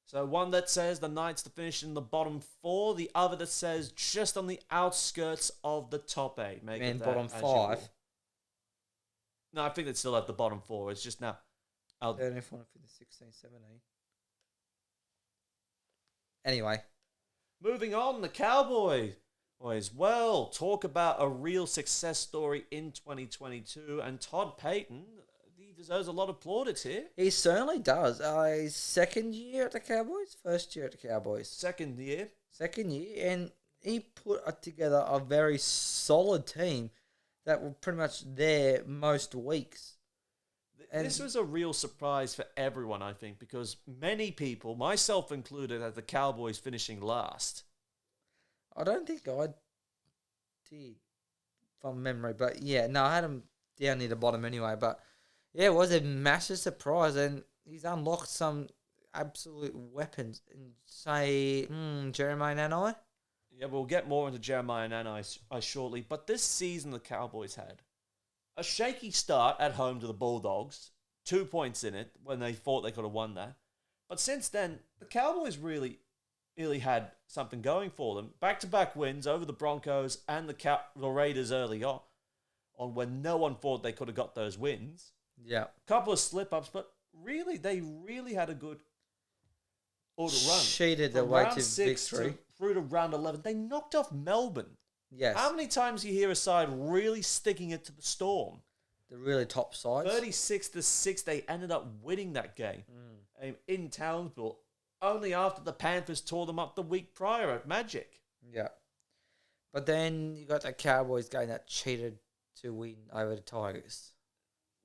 So one that says the Knights to finish in the bottom 4, the other that says just on the outskirts of the top 8. And bottom 5. No, I think they'd still have the bottom 4. It's just now. 13, 14, 15, 16, 17. Anyway. Moving on, the Cowboys. Well, talk about a real success story in 2022. And Todd Payton, he deserves a lot of plaudits here. He certainly does. His second year at the Cowboys? First year at the Cowboys? Second year. And he put together a very solid team that were pretty much there most weeks. This was a real surprise for everyone, I think, because many people, myself included, had the Cowboys finishing last. I don't think I did from memory, but yeah, no, I had him down near the bottom anyway. But yeah, it was a massive surprise, and he's unlocked some absolute weapons. And say, Jeremiah Nanai? Yeah, we'll get more into Jeremiah Nanai shortly. But this season, the Cowboys had a shaky start at home to the Bulldogs, 2 points in it when they thought they could have won that. But since then, the Cowboys really had something going for them. Back-to-back wins over the Broncos and the Raiders early on when no one thought they could have got those wins. Yeah. A couple of slip-ups, but they really had a good order run. Cheated their way to victory. Through to round 11. They knocked off Melbourne. Yes. How many times do you hear a side really sticking it to the Storm? The really top sides. 36-6, they ended up winning that game in Townsville. only after the Panthers tore them up the week prior at Magic. Yeah. But then you got the Cowboys game that cheated to win over the Tigers.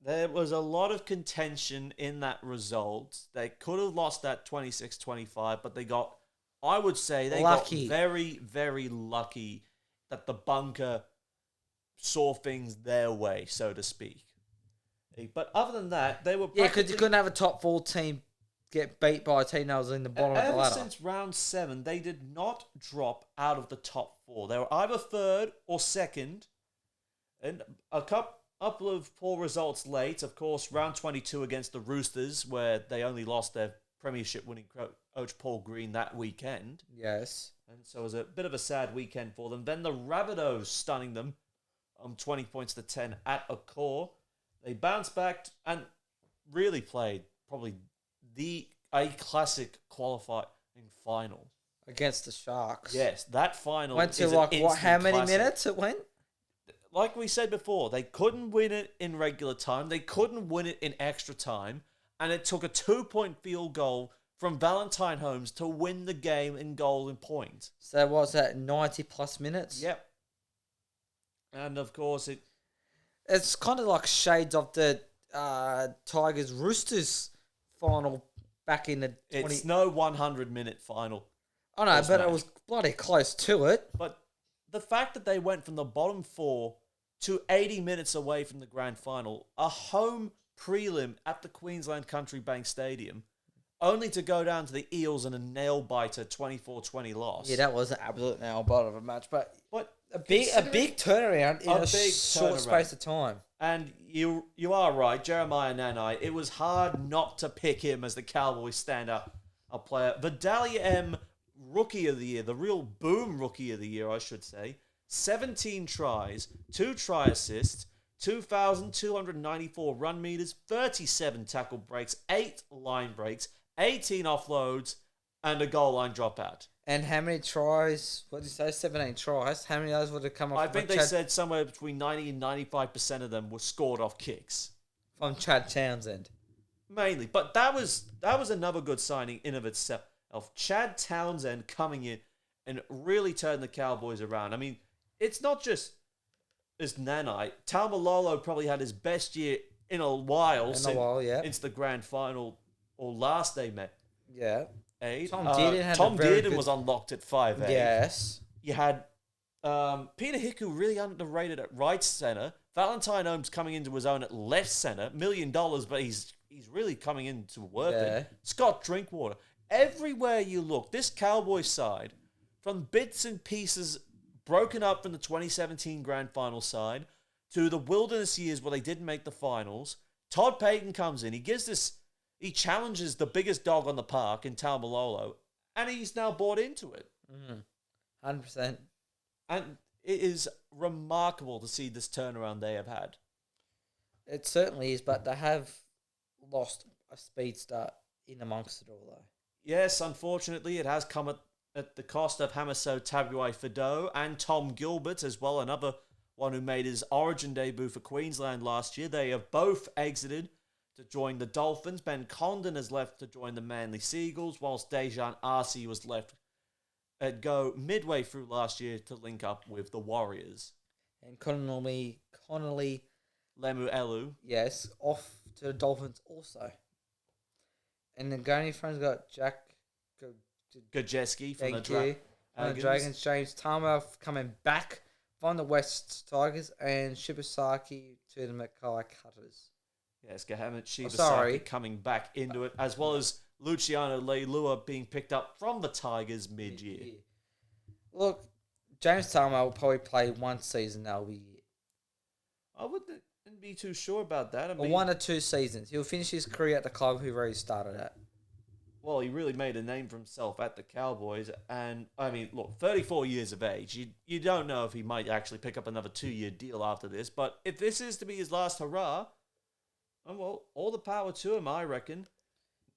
There was a lot of contention in that result. They could have lost that 26-25, but I would say they Lucky. got very, very lucky that the bunker saw things their way, so to speak. But other than that, they were because you couldn't have a top 4 team get beat by a team that was in the bottom of the ladder. Ever since round 7, they did not drop out of the top 4. They were either third or second. And a couple of poor results late. Of course, round 22 against the Roosters, where they only lost their premiership winning coach Paul Green that weekend. Yes. And so it was a bit of a sad weekend for them. Then the Rabbitohs stunning them 20 points to 10 at a core. They bounced back and really played probably a classic qualifying final Against the Sharks. Yes, that final went to is how many classic. minutes it went? Like we said before, they couldn't win it in regular time. They couldn't win it in extra time. And it took a 2-point field goal from Valentine Holmes to win the game in goal and point. So was that 90 plus minutes? Yep. And of course it's kind of like shades of the Tigers Roosters final back in the 20... It's no 100-minute final. I know, but it was bloody close to it. But the fact that they went from the bottom 4 to 80 minutes away from the grand final, a home prelim at the Queensland Country Bank Stadium, only to go down to the Eels in a nail-biter 24-20 loss. Yeah, that was an absolute nail-biter of a match. But a big turnaround in a short space of time. And you are right, Jeremiah Nanai. It was hard not to pick him as the Cowboys standout player. Vidalia M, Rookie of the Year, the real boom Rookie of the Year, I should say. 17 tries, 2 try assists, 2,294 run meters, 37 tackle breaks, 8 line breaks, 18 offloads, and a goal line dropout. And how many tries? What did you say? 17 tries. How many of those would have come off? I think they said somewhere between 90 and 95% of them were scored off kicks. From Chad Townsend. Mainly. But that was another good signing in of itself. Of Chad Townsend coming in and really turning the Cowboys around. I mean, it's not just as Nanai. Taumalolo probably had his best year in a while since the grand final or last they met. Yeah. Tom Dearden was unlocked at 5'8". Yes. You had Peter Hiku really underrated at right centre. Valentine Holmes coming into his own at left centre. $1 million, but he's really coming into work. Yeah. Scott Drinkwater. Everywhere you look, this Cowboys side, from bits and pieces broken up from the 2017 grand final side to the wilderness years where they didn't make the finals, Todd Payton comes in. He challenges the biggest dog on the park in Taumalolo, and he's now bought into it. 100%. And it is remarkable to see this turnaround they have had. It certainly is, but they have lost a speedster in amongst it all, though. Yes, unfortunately, it has come at the cost of Hamiso Tabuai-Fidow and Tom Gilbert as well, another one who made his origin debut for Queensland last year. They have both exited to join the Dolphins. Ben Condon has left to join the Manly Seagulls, whilst Dejan Arce was left at go midway through last year to link up with the Warriors. And Connolly Lemuelu. Yes, off to the Dolphins also. And the Goni friends got Jack Gajeski from the Dragons. James Tama coming back from the West Tigers, and Shibasaki to the Mackay Cutters. Yes, Gahamet Shibasaki coming back into it, as well as Luciano Leilua being picked up from the Tigers mid-year. Look, James Tama will probably play one season, that'll be it. I wouldn't be too sure about that. I mean, 1 or 2 seasons. He'll finish his career at the club where he started at. Well, he really made a name for himself at the Cowboys. And, I mean, look, 34 years of age. You don't know if he might actually pick up another 2-year deal after this. But if this is to be his last hurrah, well, all the power to him, I reckon.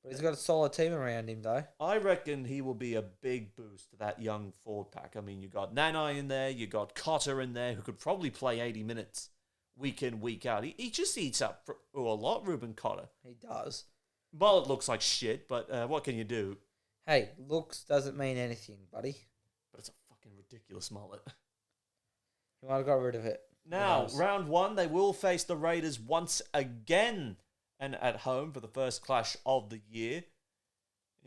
But he's got a solid team around him, though. I reckon he will be a big boost to that young forward pack. I mean, you got Nanai in there. You got Cotter in there, who could probably play 80 minutes week in, week out. He just eats up a lot, Ruben Cotter. He does. Well, it looks like shit, but what can you do? Hey, looks doesn't mean anything, buddy. But it's a fucking ridiculous mullet. You might have got rid of it. Now, round 1, they will face the Raiders once again and at home for the first clash of the year.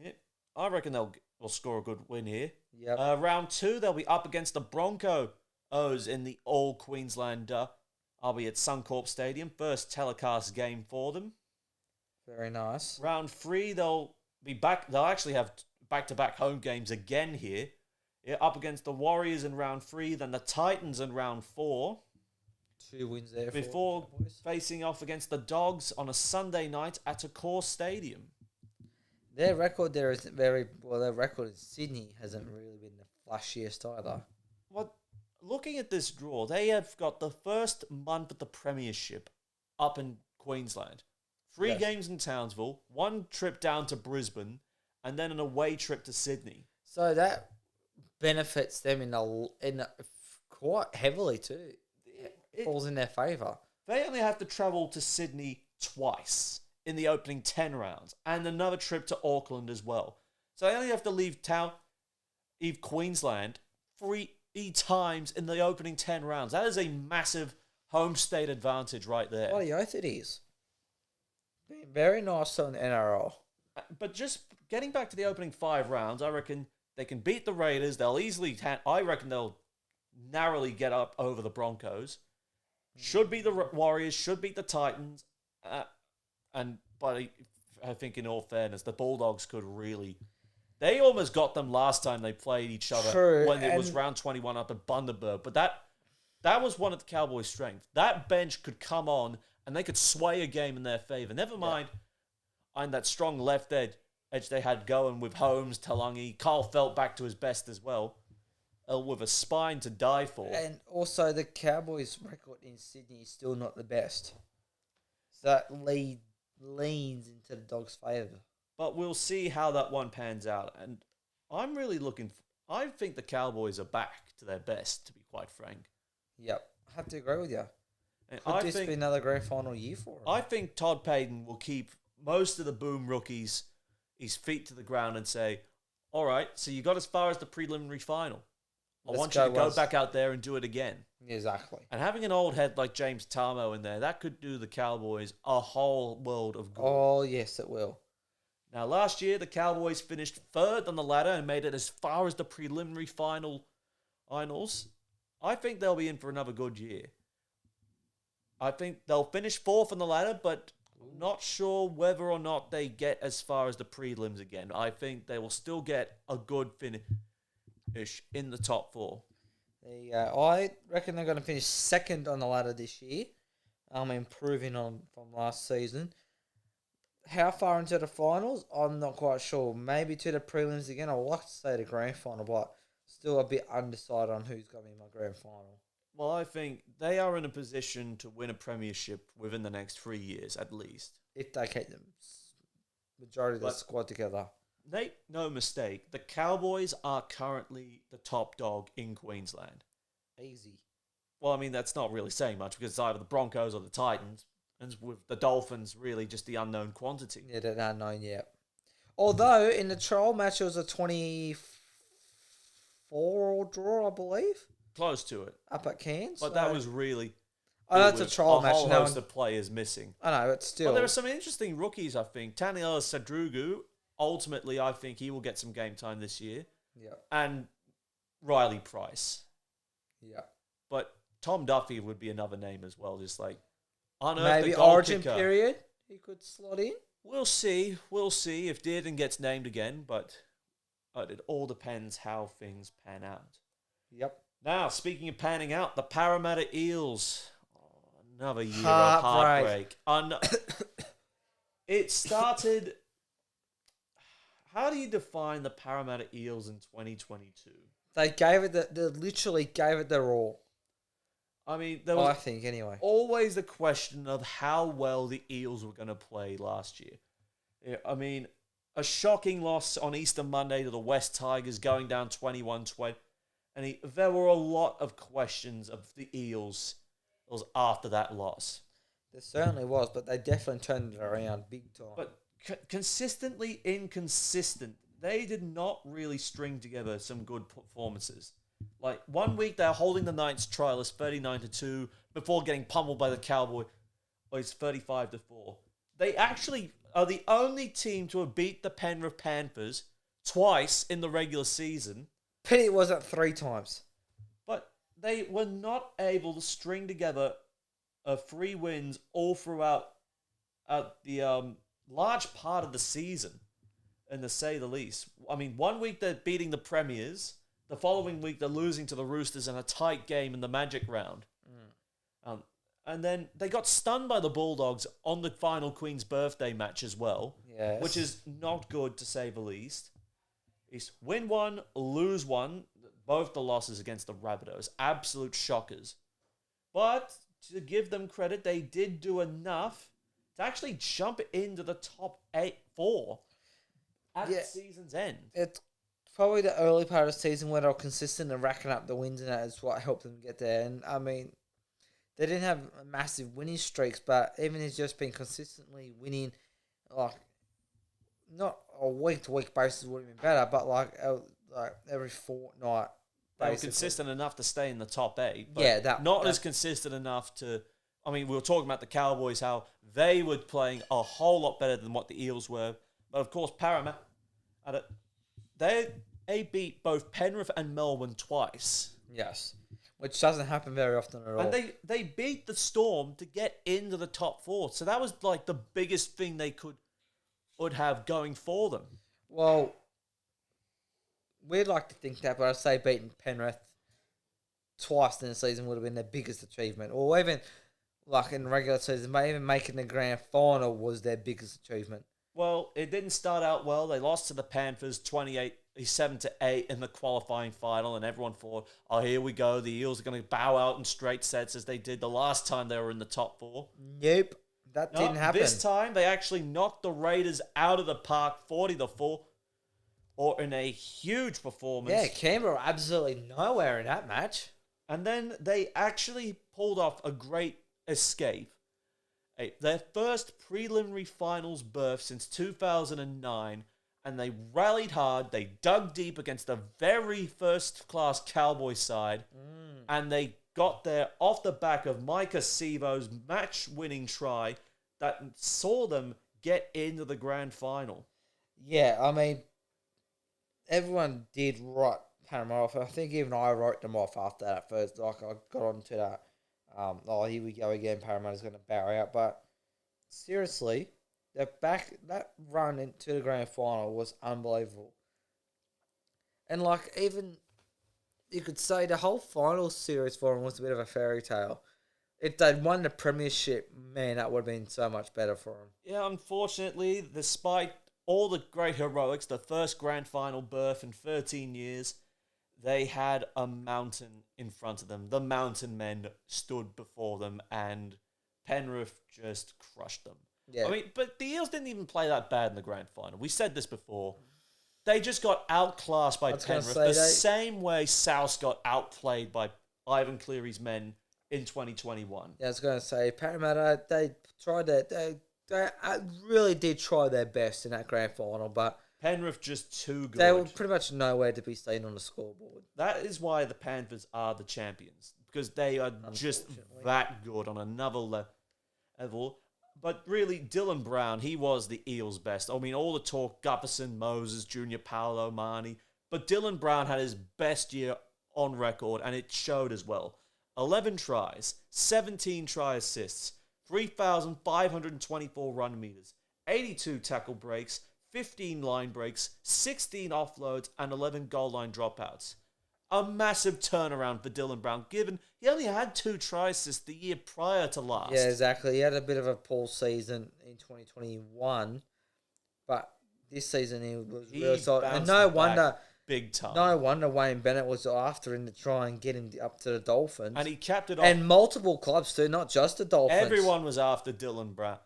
Yep. I reckon they'll score a good win here. Yep. Round 2, they'll be up against the Broncos in the All Queenslander. I'll be at Suncorp Stadium. First telecast game for them. Very nice. Round 3, they'll be back. They'll actually have back-to-back home games again here. Yeah, up against the Warriors in round 3, then the Titans in round 4. 2 wins there. Before facing off against the Dogs on a Sunday night at Accor Stadium. Their record there isn't very well. Their record in Sydney hasn't really been the flashiest either. Well, looking at this draw, they have got the first month of the Premiership up in Queensland. 3 games in Townsville, 1 trip down to Brisbane, and then an away trip to Sydney. So that benefits them in quite heavily too. It falls in their favour. They only have to travel to Sydney twice in the opening 10 rounds, and another trip to Auckland as well. So they only have to leave Queensland 3 times in the opening 10 rounds. That is a massive home state advantage right there. Bloody oath it is. Been very nice on the NRL. But just getting back to the opening 5 rounds, I reckon they can beat the Raiders. They'll easily... I reckon they'll narrowly get up over the Broncos. Should beat the Warriors, should beat the Titans. But I think in all fairness, the Bulldogs could really... They almost got them last time they played each other when it was round 21 up at Bundaberg. But that was one of the Cowboys' strengths. That bench could come on and they could sway a game in their favour. Never mind and that strong left edge they had going with Holmes, Talangi, Carl Felt back to his best as well. With a spine to die for. And also the Cowboys' record in Sydney is still not the best. So that leans into the Dogs' favour. But we'll see how that one pans out. And I'm really I think the Cowboys are back to their best, to be quite frank. Yep. I have to agree with you. And Could this be another grand final year for him? I think Todd Payton will keep most of the boom rookies his feet to the ground and say, all right, so you got as far as the preliminary final. I want you to go back out there and do it again. Exactly. And having an old head like James Tarmo in there, that could do the Cowboys a whole world of good. Oh, yes, it will. Now, last year, the Cowboys finished 3rd on the ladder and made it as far as the preliminary finals. I think they'll be in for another good year. I think they'll finish 4th on the ladder, but not sure whether or not they get as far as the prelims again. I think they will still get a good finish in the top 4. There you go. I reckon they're going to finish 2nd on the ladder this year. Improving on from last season. How far into the finals? I'm not quite sure. Maybe to the prelims again. I'd like to say the grand final, but still a bit undecided on who's going to be my grand final. Well, I think they are in a position to win a premiership within the next 3 years at least. If they keep the majority of the squad together. Make no mistake, the Cowboys are currently the top dog in Queensland. Easy. Well, I mean, that's not really saying much because it's either the Broncos or the Titans. And with the Dolphins, really just the unknown quantity. Yeah, the unknown, yeah. Although, in the trial match, it was a 24 draw, I believe. Close to it. Up at Cairns. But that was really... Oh, that's a trial match. A whole host of players missing. I know, but still... But there are some interesting rookies, I think. Taniela Sadrugu, ultimately, I think he will get some game time this year. Yeah. And Riley Price. Yeah. But Tom Duffy would be another name as well, just like... Maybe Origin period he could slot in. We'll see. We'll see if Dearden gets named again, but it all depends how things pan out. Yep. Now, speaking of panning out, the Parramatta Eels. Oh, another year of heartbreak. It started... How do you define the Parramatta Eels in 2022? They literally gave it their all. I mean, there was I think anyway. Always the question of how well the Eels were going to play last year. Yeah, I mean, a shocking loss on Easter Monday to the West Tigers, going down 21-20. And there were a lot of questions of the Eels after that loss. There certainly was, but they definitely turned it around big time. But consistently inconsistent they did not really string together some good performances. Like, 1 week they're holding the Knights trialists 39-2 before getting pummeled by the Cowboys 35-4. They actually are the only team to have beat the Penrith Panthers twice in the regular season. Pity it wasn't 3 times. But they were not able to string together 3 wins all throughout the large part of the season, and to say the least. I mean, 1 week they're beating the Premiers. The following week they're losing to the Roosters in a tight game in the Magic round. And then they got stunned by the Bulldogs on the final Queen's birthday match as well, Yes. which is not good to say the least. It's win 1, lose 1. Both the losses against the Rabbitohs. Absolute shockers. But to give them credit, they did do enough to actually jump into the top 4 at the season's end. It's probably the early part of the season where they're consistent and racking up the wins, and that is what helped them get there. And I mean, they didn't have massive winning streaks, but even it's just been consistently winning, like, not a week-to-week basis would have been better, but like every fortnight. They were consistent enough to stay in the top 8, but as consistent enough to... I mean, we were talking about the Cowboys, how they were playing a whole lot better than what the Eels were. But of course, Parramatta, they beat both Penrith and Melbourne twice. Yes, which doesn't happen very often at all. And they beat the Storm to get into the top 4. So that was like the biggest thing they would have going for them. Well, we'd like to think that, but I'd say beating Penrith twice in the season would have been their biggest achievement. Or even, like in the regular season, even making the grand final was their biggest achievement. Well, it didn't start out well. They lost to the Panthers 7-8 in the qualifying final, and everyone thought, oh, here we go. The Eels are going to bow out in straight sets as they did the last time they were in the top 4. Nope, that didn't happen. This time, they actually knocked the Raiders out of the park 40-4, or in a huge performance. Yeah, Canberra were absolutely nowhere in that match. And then they actually pulled off a great escape. Their first preliminary finals berth since 2009, and they rallied hard. They dug deep against the very first-class Cowboy side, and they got there off the back of Micah Sivo's match-winning try that saw them get into the grand final. Yeah, I mean, everyone did write Parramatta off. I think even I wrote them off after that at first. Like, I got onto that. Here we go again. Parramatta's going to bow out. But seriously, that run into the grand final was unbelievable. And like, even you could say the whole final series for them was a bit of a fairy tale. If they'd won the premiership, man, that would have been so much better for them. Yeah, unfortunately, despite all the great heroics, the first grand final berth in 13 years, they had a mountain in front of them. The Mountain Men stood before them, and Penrith just crushed them. Yeah. I mean, but the Eels didn't even play that bad in the grand final. We said this before. They just got outclassed by Penrith the same way South got outplayed by Ivan Cleary's men in 2021. Yeah, I was going to say, Parramatta, they really did try their best in that grand final, but Penrith just too good. They were pretty much nowhere to be seen on the scoreboard. That is why the Panthers are the champions, because they are just that good on another level. But really, Dylan Brown, he was the Eels' best. I mean, all the talk, Gutherson, Moses, Junior Paolo, Marnie. But Dylan Brown had his best year on record, and it showed as well. 11 tries, 17 try assists, 3,524 run meters, 82 tackle breaks, 15 line breaks, 16 offloads, and 11 goal line dropouts. A massive turnaround for Dylan Brown, given he only had 2 try assists the year prior to last. Yeah, exactly. He had a bit of a poor season in 2021, but this season he was really solid. And no wonder, big time. No wonder Wayne Bennett was after him to try and get him up to the Dolphins. And he capped it off. And multiple clubs too, not just the Dolphins. Everyone was after Dylan Brown.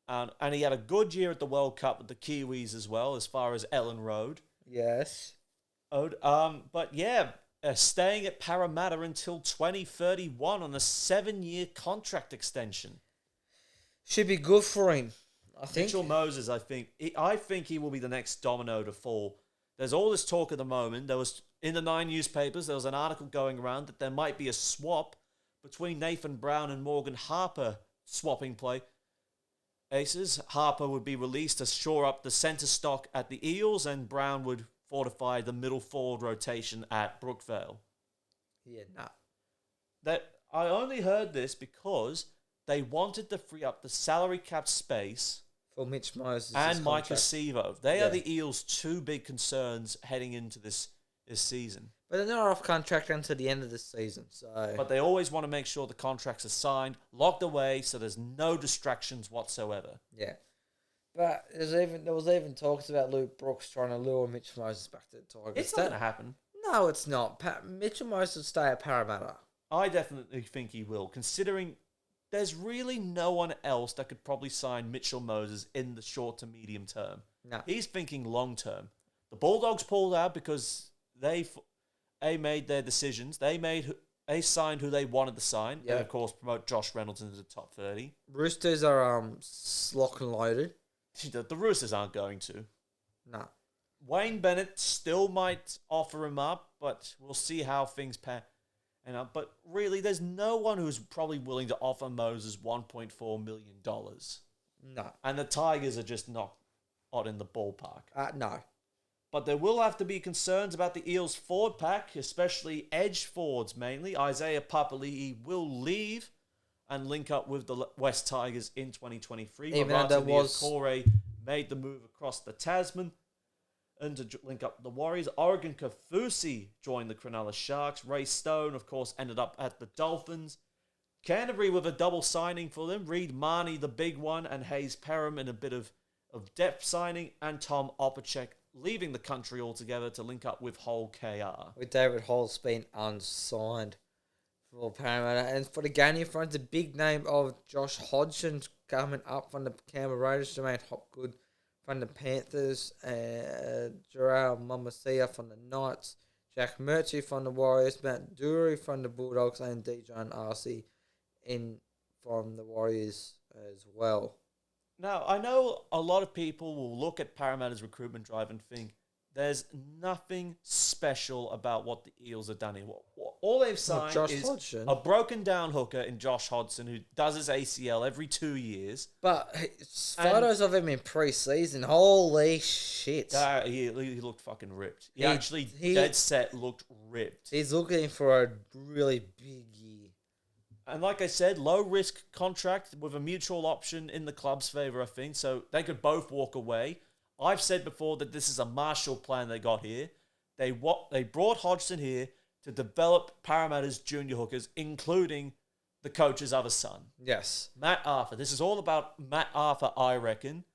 And he had a good year at the World Cup with the Kiwis as well, as far as Ellen Road. Yes. But yeah, staying at Parramatta until 2031 on a 7-year contract extension. Should be good for him, I think. Mitchell Moses, I think he will be the next domino to fall. there's all this talk at the moment. There was, in the Nine newspapers, there was an article going around that there might be a swap between Nathan Brown and Morgan Harper swapping play. Aces, Harper would be released to shore up the centre stock at the Eels, and Brown would fortify the middle forward rotation at Brookvale. Yeah, nah. That I only heard this because they wanted to free up the salary cap space For Mitch Moses and Micah contract. Sevo. They are the Eels' two big concerns heading into this season. But they're not off contract until the end of the season, so... But they always want to make sure the contracts are signed, locked away, so there's no distractions whatsoever. Yeah. But there was even talks about Luke Brooks trying to lure Mitch Moses back to the Tigers. It's not going to happen. No, it's not. Mitchell Moses will stay at Parramatta. I definitely think he will, considering there's really no one else that could probably sign Mitchell Moses in the short to medium term. No. He's thinking long term. The Bulldogs pulled out because they made their decisions. They signed who they wanted to sign. Yeah. And, of course, promote Josh Reynolds into the top 30. Roosters are lock and loaded. The Roosters aren't going to. No. Wayne Bennett still might offer him up, but we'll see how things pan out. But really, there's no one who's probably willing to offer Moses $1.4 million. No. And the Tigers are just not in the ballpark. No. But there will have to be concerns about the Eels' forward pack, especially edge forwards mainly. Isaiah Papali'i will leave and link up with the West Tigers in 2023. Even though there was... Corey made the move across the Tasman and to link up the Warriors. Oregon Kaufusi joined the Cronulla Sharks. Ray Stone, of course, ended up at the Dolphins. Canterbury with a double signing for them. Reed Marnie, the big one, and Hayes Perham in a bit of depth signing. And Tom Opacek leaving the country altogether to link up with Hull KR. With David Hull's been unsigned for Parramatta. And for the Gania front, the big name of Josh Hodgson coming up from the Canberra Raiders. Jermaine Hopgood from the Panthers. Gerald Mamasia from the Knights. Jack Murchie from the Warriors. Matt Dury from the Bulldogs. And Dijon Arcee from the Warriors as well. Now, I know a lot of people will look at Parramatta's recruitment drive and think there's nothing special about what the Eels have done here. All they've signed is Hodgson. a broken down hooker in Josh Hodgson who does his ACL every 2 years. But photos of him in pre-season, holy shit. He looked fucking ripped. He dead set looked ripped. He's looking for a really big year. And like I said, low-risk contract with a mutual option in the club's favour, I think. So they could both walk away. I've said before that this is a Marshall plan they got here. They brought Hodgson here to develop Parramatta's junior hookers, including the coach's other son. Yes. Matt Arthur. This is all about Matt Arthur, I reckon.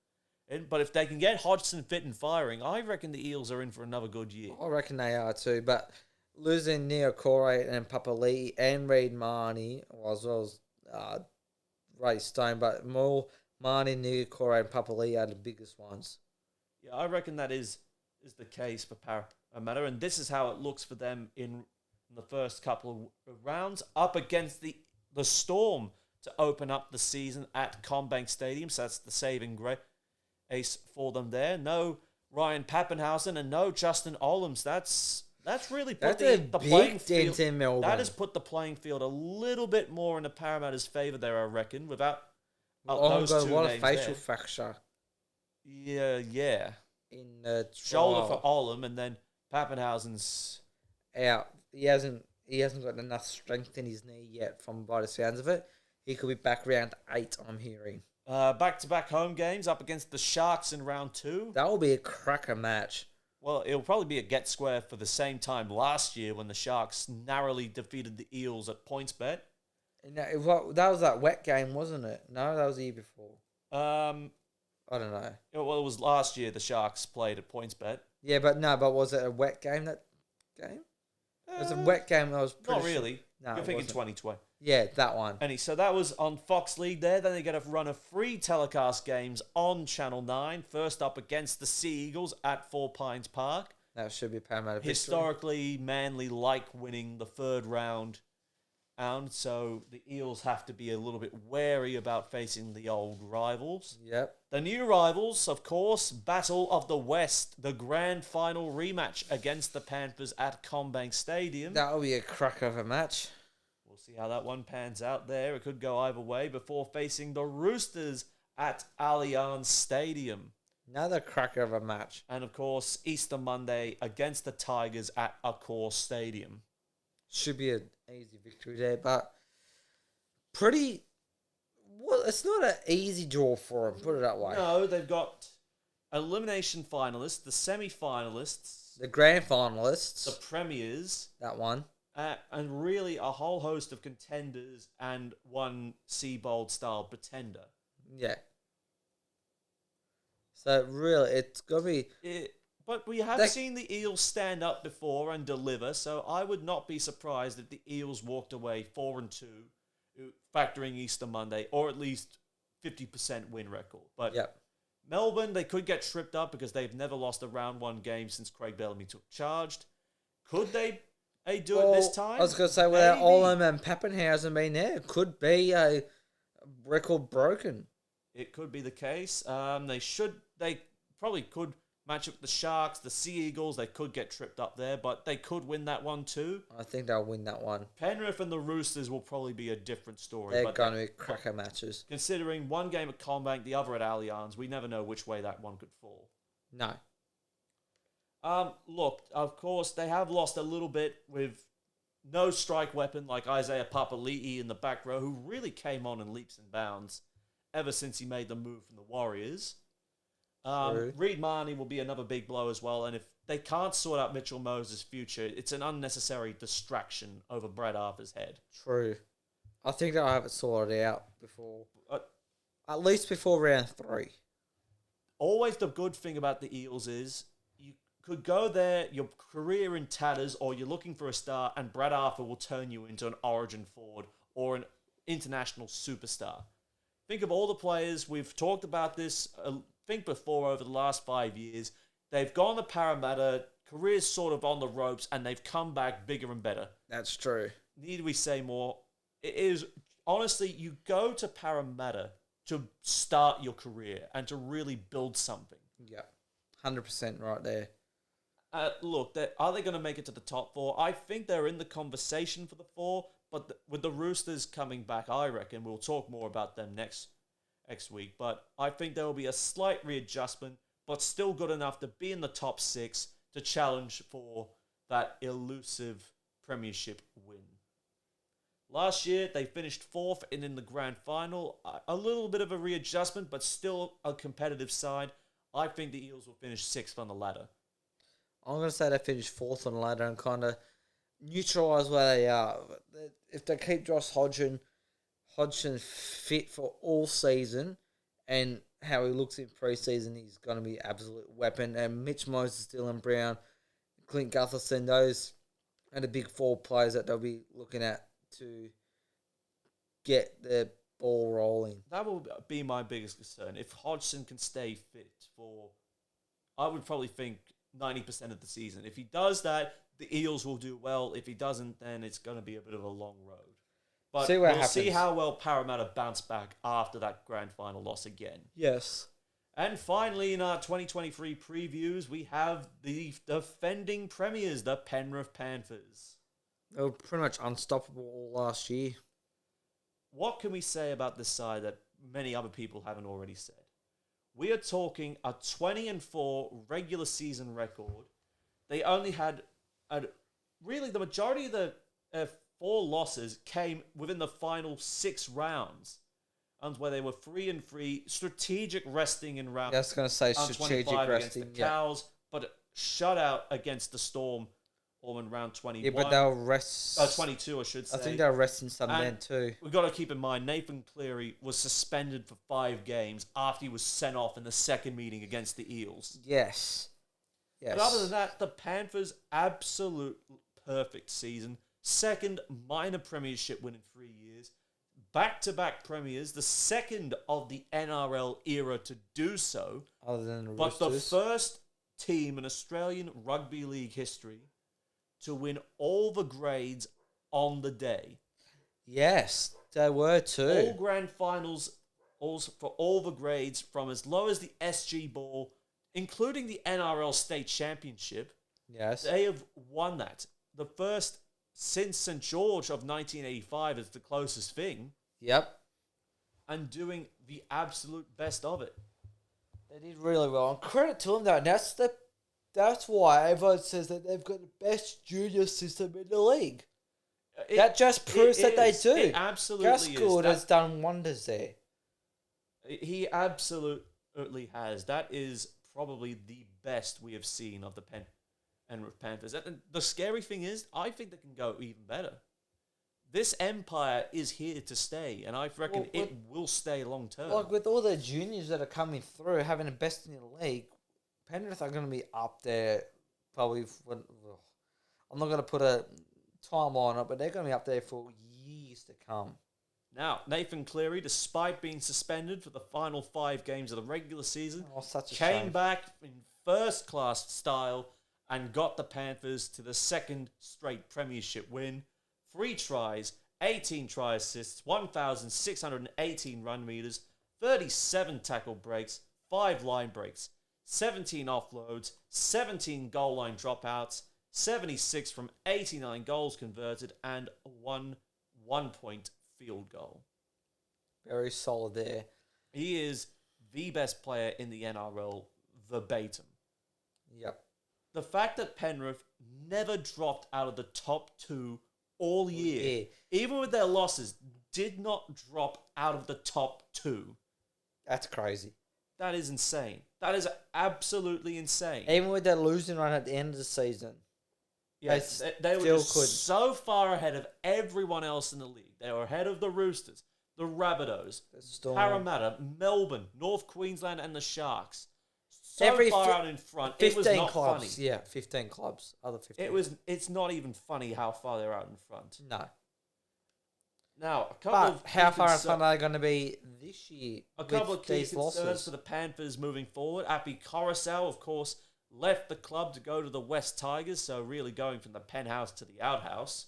But if they can get Hodgson fit and firing, I reckon the Eels are in for another good year. I reckon they are too, but... Losing Neo Corey and Papali'i and Reed Marnie, as well as Ray Stone, but more Marnie, Neo Corey and Papali'i are the biggest ones. Yeah, I reckon that is the case for Parramatta, and this is how it looks for them in the first couple of rounds, up against the Storm to open up the season at CommBank Stadium, so that's the saving grace for them there. No Ryan Pappenhausen and no Justin Olams. That's really put the playing field in Melbourne. That has put the playing field a little bit more in the Parramatta's favour there, I reckon, without those two what names a facial there. fracture. Yeah. In the shoulder for Olam, and then Pappenhausen's out. He hasn't got enough strength in his knee yet, by the sounds of it. He could be back round 8, I'm hearing. Back-to-back home games up against the Sharks in round 2. That will be a cracker match. Well, it'll probably be a get square for the same time last year when the Sharks narrowly defeated the Eels at PointsBet. That was that wet game, wasn't it? No, that was the year before. I don't know. Well, it was last year the Sharks played at PointsBet. Yeah, but was it a wet game, that game? It was a wet game. I was pretty Not really. No, You're thinking 2020. Yeah, that one. So that was on Fox League there. Then they get a run of free telecast games on Channel 9. First up against the Sea Eagles at Four Pines Park. That should be Parramatta victory. Historically, Manly like winning the third round And so the Eels have to be a little bit wary about facing the old rivals. Yep. The new rivals, of course, Battle of the West, the grand final rematch against the Panthers at CommBank Stadium. That'll be a cracker of a match. We'll see how that one pans out there. It could go either way before facing the Roosters at Allianz Stadium. Another cracker of a match. And, of course, Easter Monday against the Tigers at Accor Stadium. Should be an easy victory there, but pretty... Well, it's not an easy draw for them, put it that way. No, they've got elimination finalists, the semi-finalists, The grand finalists. the premiers, That one. and really a whole host of contenders and one Seabold style pretender. Yeah. So really, it's gonna be. But we have seen the Eels stand up before and deliver, so I would not be surprised if the Eels walked away 4-2, factoring Easter Monday, or at least 50% win record. But Melbourne, they could get tripped up because they've never lost a round one game since Craig Bellamy took charge. Could they do it this time? I was going to say, without Olam and Pappenhausen being there, it could be a record broken. It could be the case. They probably could match up the Sharks, the Sea Eagles. They could get tripped up there, but they could win that one too. I think they'll win that one. Penrith and the Roosters will probably be a different story. They're going to be cracker matches. Considering one game at CommBank, the other at Allianz, we never know which way that one could fall. No. Look, of course, they have lost a little bit with no strike weapon like Isaiah Papali'i in the back row, who really came on in leaps and bounds ever since he made the move from the Warriors. Reid Marnie will be another big blow as well, and if they can't sort out Mitchell Moses' future, it's an unnecessary distraction over Brad Arthur's head. True. I think they'll have it sorted out before, at least before round 3. Always the good thing about the Eels is you could go there, your career in tatters, or you're looking for a star, and Brad Arthur will turn you into an origin forward or an international superstar. Think of all the players, we've talked about this, think before over the last 5 years, they've gone to Parramatta, careers sort of on the ropes, and they've come back bigger and better. That's true. Need we say more? It is, honestly, you go to Parramatta to start your career and to really build something. Yeah, 100% right there. Look, are they going to make it to the top 4? I think they're in the conversation for the 4, but with the Roosters coming back, I reckon we'll talk more about them next week. But I think there will be a slight readjustment, but still good enough to be in the top 6 to challenge for that elusive premiership win. Last year, they finished 4th in the grand final. A little bit of a readjustment, but still a competitive side. I think the Eels will finish 6th on the ladder. I'm going to say they finish 4th on the ladder and kind of neutralise where they are. If they keep Josh Hodgson fit for all season and how he looks in pre-season, he's going to be an absolute weapon. And Mitch Moses, Dylan Brown, Clint Gutherson, those are the big 4 players that they'll be looking at to get the ball rolling. That will be my biggest concern. If Hodgson can stay fit for, I would probably think 90% of the season. If he does that, the Eels will do well. If he doesn't, then it's going to be a bit of a long road. But we'll see how well Parramatta bounce back after that grand final loss again. Yes. And finally, in our 2023 previews, we have the defending premiers, the Penrith Panthers. They were pretty much unstoppable all last year. What can we say about this side that many other people haven't already said? We are talking a 20-4 regular season record. They only had, really the majority of the 4 losses came within the final 6 rounds, where they were 3-3, strategic resting in round. I was going to say strategic resting against the Cows, but shutout against the Storm. Or in round 21. Yeah, but they'll rest... 22, I should say. I think they'll rest in some then too. We've got to keep in mind, Nathan Cleary was suspended for 5 games after he was sent off in the second meeting against the Eels. Yes. But other than that, the Panthers' absolute perfect season. Second minor premiership win in 3 years. Back-to-back premiers. The second of the NRL era to do so. Other than the But Roosters. the first team in Australian Rugby League history to win all the grades on the day. Yes, they were All too. grand finals, also for all the grades from as low as the SG Ball, including the NRL State Championship. Yes. They have won that. The first since St. George of 1985 is the closest thing, Yep. and doing the absolute best of it. They did really well. And credit to them though. That's why everyone says that they've got the best junior system in the league. That just proves that they do. It absolutely Gus is. Gould has done wonders there. He absolutely has. That is probably the best we have seen of the Penrith Panthers. And the scary thing is, I think they can go even better. This empire is here to stay, and I reckon it will stay long term. Like with all the juniors that are coming through, having the best in the league, Penrith are going to be up there probably. I'm not going to put a timeline on it, but they're going to be up there for years to come. Now, Nathan Cleary, despite being suspended for the final 5 games of the regular season, came back in first-class style and got the Panthers to the second straight premiership win. 3 tries, 18 try assists, 1,618 run meters, 37 tackle breaks, 5 line breaks, 17 offloads, 17 goal line dropouts, 76 from 89 goals converted, and 1 1-point field goal. Very solid there. He is the best player in the NRL, verbatim. Yep. The fact that Penrith never dropped out of the top 2 all year, even with their losses, did not drop out of the top 2. That's crazy. That is insane. That is absolutely insane. Even with their losing run at the end of the season. Yes, they were just so far ahead of everyone else in the league. They were ahead of the Roosters, the Rabbitohs, Parramatta, Melbourne, North Queensland, and the Sharks. So far out in front, it was not clubs. funny. Yeah, 15 clubs. Other 15. It's not even funny how far they're out in front. No. Now, how far in front are they going to be this year? A couple of key concerns for the Panthers moving forward. Api Coruscant, of course, left the club to go to the West Tigers, so really going from the penthouse to the outhouse.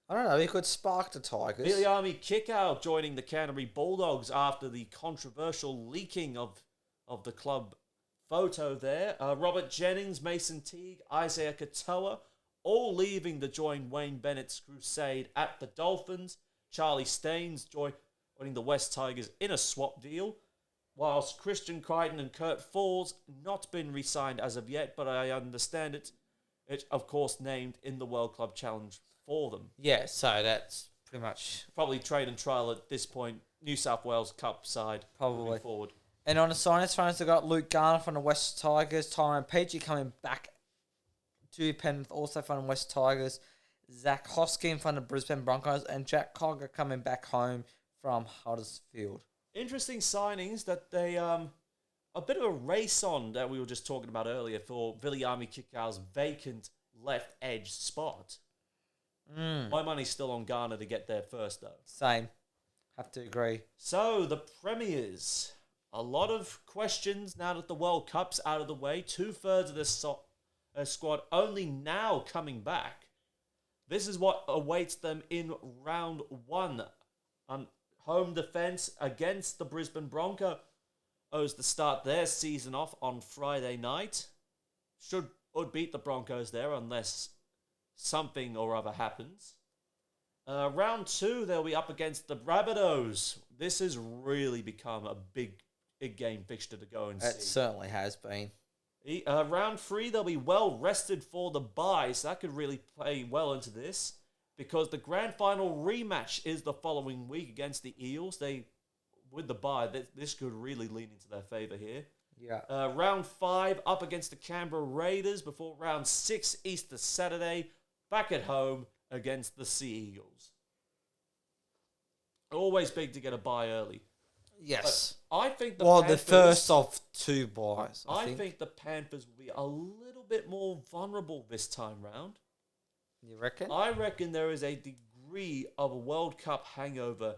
I don't know, he could spark the Tigers. Viliami Kikau joining the Canterbury Bulldogs after the controversial leaking of the club photo there. Robert Jennings, Mason Teague, Isaiah Katoa, all leaving to join Wayne Bennett's crusade at the Dolphins. Charlie Staines joining the West Tigers in a swap deal, whilst Christian Crichton and Kurt Falls not been re-signed as of yet, but I understand it's of course named in the World Club Challenge for them. Yeah, so that's pretty much... Probably trade and trial at this point, New South Wales Cup side moving forward. And on the signings front, they've got Luke Garner from the West Tigers, Tyrone Peachy coming back to Penrith, also from the West Tigers, Zach Hoskin from the Brisbane Broncos, and Jack Cogger coming back home from Huddersfield. Interesting signings that they a bit of a race on that we were just talking about earlier for Viliami Kikau's vacant left edge spot. My money's still on Garner to get there first, though. Same. Have to agree. So, the Premiers. A lot of questions now that the World Cup's out of the way. 2/3 of this squad only now coming back. This is what awaits them in round 1. Home defence against the Brisbane Broncos to start their season off on Friday night. Would beat the Broncos there unless something or other happens. Round 2, they'll be up against the Rabbitohs. This has really become a big game fixture to go and see. It certainly has been. Round 3, they'll be well rested for the bye, so that could really play well into this, because the grand final rematch is the following week against the Eels. With the bye, this could really lean into their favour here. Yeah. Round 5, up against the Canberra Raiders, before round 6, Easter Saturday, back at home against the Sea Eagles. Always big to get a bye early. Yes. But I think the first of 2 buys. I think the Panthers will be a little bit more vulnerable this time round. You reckon? I reckon there is a degree of a World Cup hangover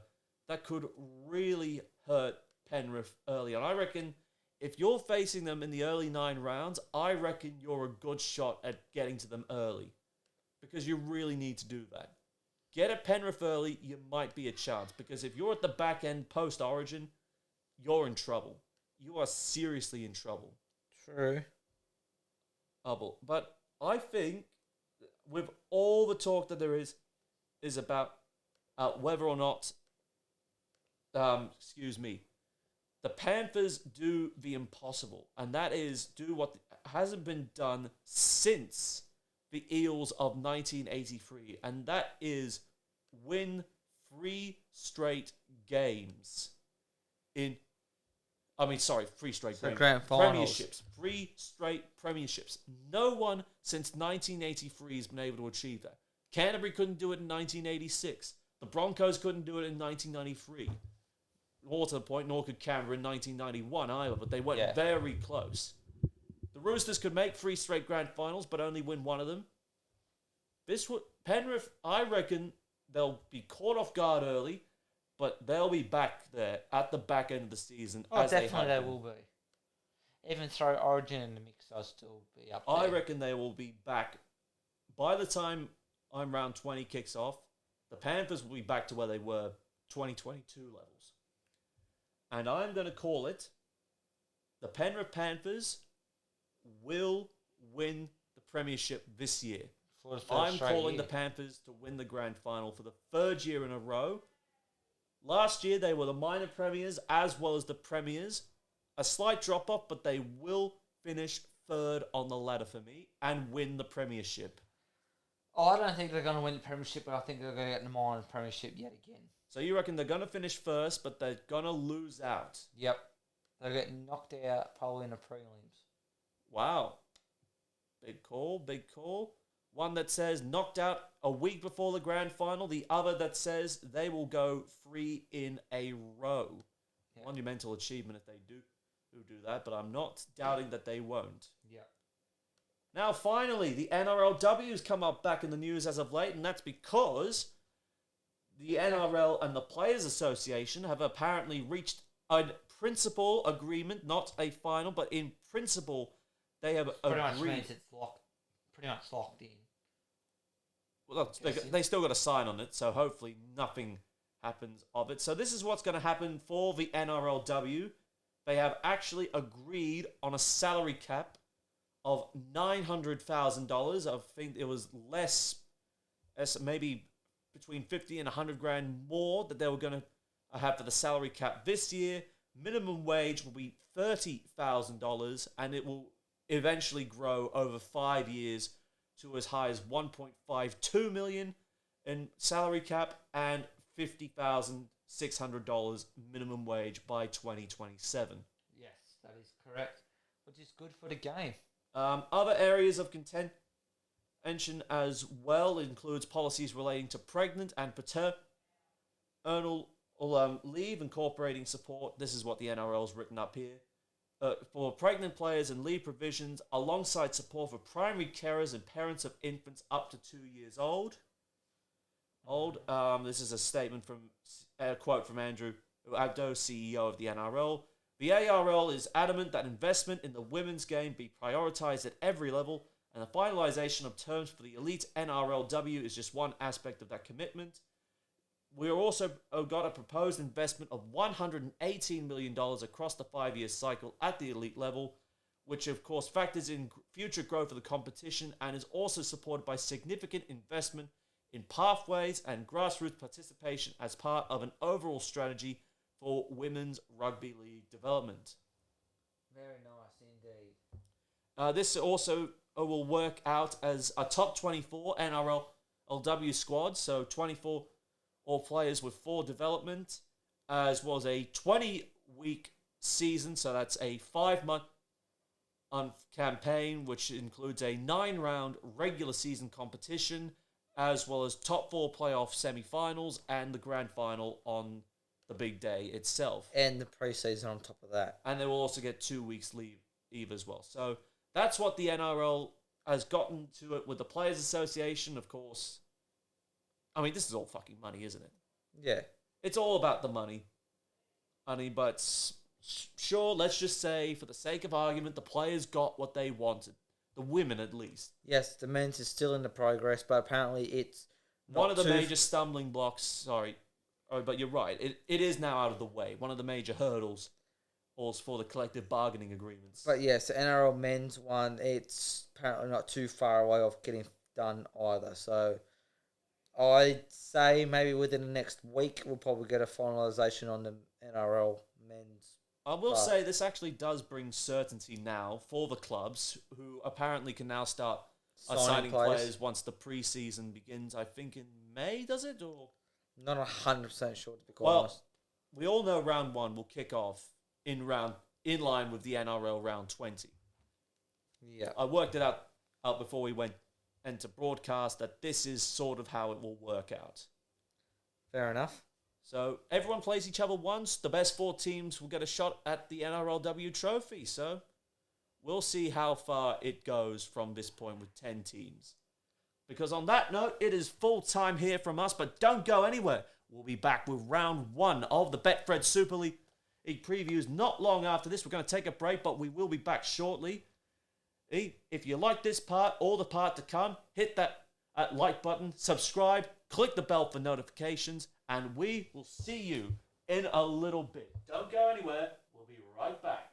that could really hurt Penrith early. And I reckon if you're facing them in the early 9 rounds, I reckon you're a good shot at getting to them early. Because you really need to do that. get at Penrith early, you might be a chance. Because if you're at the back end post-Origin, you're in trouble. You are seriously in trouble. True. But I think with all the talk that there is about whether or not, the Panthers do the impossible, and that is do what hasn't been done since the Eels of 1983, and that is win 3 straight games 3 straight grand finals. premierships. 3 straight premierships. No one since 1983 has been able to achieve that. Canterbury couldn't do it in 1986. The Broncos couldn't do it in 1993. More to the point, nor could Canberra in 1991 either, but they went very close. The Roosters could make 3 straight grand finals, but only win one of them. Penrith, I reckon they'll be caught off guard early, but they'll be back there at the back end of the season. Oh, definitely they will be. Even throw Origin in the mix, they'll still be up there. I reckon they will be back. By the time round 20 kicks off, the Panthers will be back to where they were 2022 levels. And I'm going to call it the Penrith Panthers will win the premiership this year. I'm calling the Panthers to win the grand final for the 3rd year in a row. Last year, they were the minor premiers as well as the premiers. A slight drop-off, but they will finish 3rd on the ladder for me and win the premiership. Oh, I don't think they're going to win the premiership, but I think they're going to get the minor premiership yet again. So you reckon they're going to finish first, but they're going to lose out? Yep. They'll get knocked out probably in the prelims. Wow. Big call. One that says knocked out a week before the grand final. The other that says they will go 3 in a row. Yep. Monumental achievement if they do that, but I'm not doubting that they won't. Yep. Now, finally, the NRLW has come up back in the news as of late, and that's because the NRL and the Players Association have apparently reached a principal agreement, not a final, but in principle, they have pretty agreed. Much means it's pretty much locked in. Well, they still got to sign on it, so hopefully nothing happens of it. So this is what's going to happen for the NRLW. They have actually agreed on a salary cap of $900,000. I think it was less, maybe between 50 and 100 grand more that they were going to have for the salary cap this year. Minimum wage will be $30,000, and it will eventually grow over 5 years to as high as $1.52 million in salary cap and $50,600 minimum wage by 2027. Yes, that is correct, which is good for the game. Other areas of contention as well includes policies relating to pregnant and paternal leave, incorporating support. This is what the NRL's written up here. For pregnant players and leave provisions, alongside support for primary carers and parents of infants up to 2 years old. This is a statement a quote from Andrew Abdo, CEO of the NRL. The ARL is adamant that investment in the women's game be prioritised at every level, and the finalisation of terms for the elite NRLW is just one aspect of that commitment. We also got a proposed investment of $118 million across the 5-year cycle at the elite level, which of course factors in future growth of the competition and is also supported by significant investment in pathways and grassroots participation as part of an overall strategy for women's rugby league development. Very nice indeed. This also will work out as a top 24 NRLW squad, so 24 all players with 4 development, as well as a 20-week season, so that's a 5-month campaign, which includes a 9-round regular season competition, as well as top 4 playoff semi-finals and the grand final on the big day itself. And the preseason on top of that. And they will also get 2 weeks leave as well. So that's what the NRL has gotten to it with the Players Association, of course. I mean, this is all fucking money, isn't it? Yeah. It's all about the money. But sure, let's just say, for the sake of argument, the players got what they wanted. The women, at least. Yes, the men's is still in the progress, but apparently it's one of the major stumbling blocks, sorry, but you're right, it is now out of the way. One of the major hurdles also for the collective bargaining agreements. But yes, the NRL men's one, it's apparently not too far away of getting done either. So I'd say maybe within the next week we'll probably get a finalisation on the NRL men's. I will say this actually does bring certainty now for the clubs who apparently can now start signing players once the pre-season begins. I think in May, does it? Or not 100% sure, to be quite honest. We all know round 1 will kick off in line with the NRL round 20. Yeah. I worked it out before we went into broadcast that this is sort of how it will work out. Fair enough. So everyone plays each other once. The best 4 teams will get a shot at the NRLW trophy. So we'll see how far it goes from this point with 10 teams. Because on that note, it is full time here from us, but don't go anywhere. We'll be back with round 1 of the Betfred Super League previews not long after this. We're going to take a break, but we will be back shortly. If you like this part or the part to come, hit that like button, subscribe, click the bell for notifications, and we will see you in a little bit. Don't go anywhere. We'll be right back.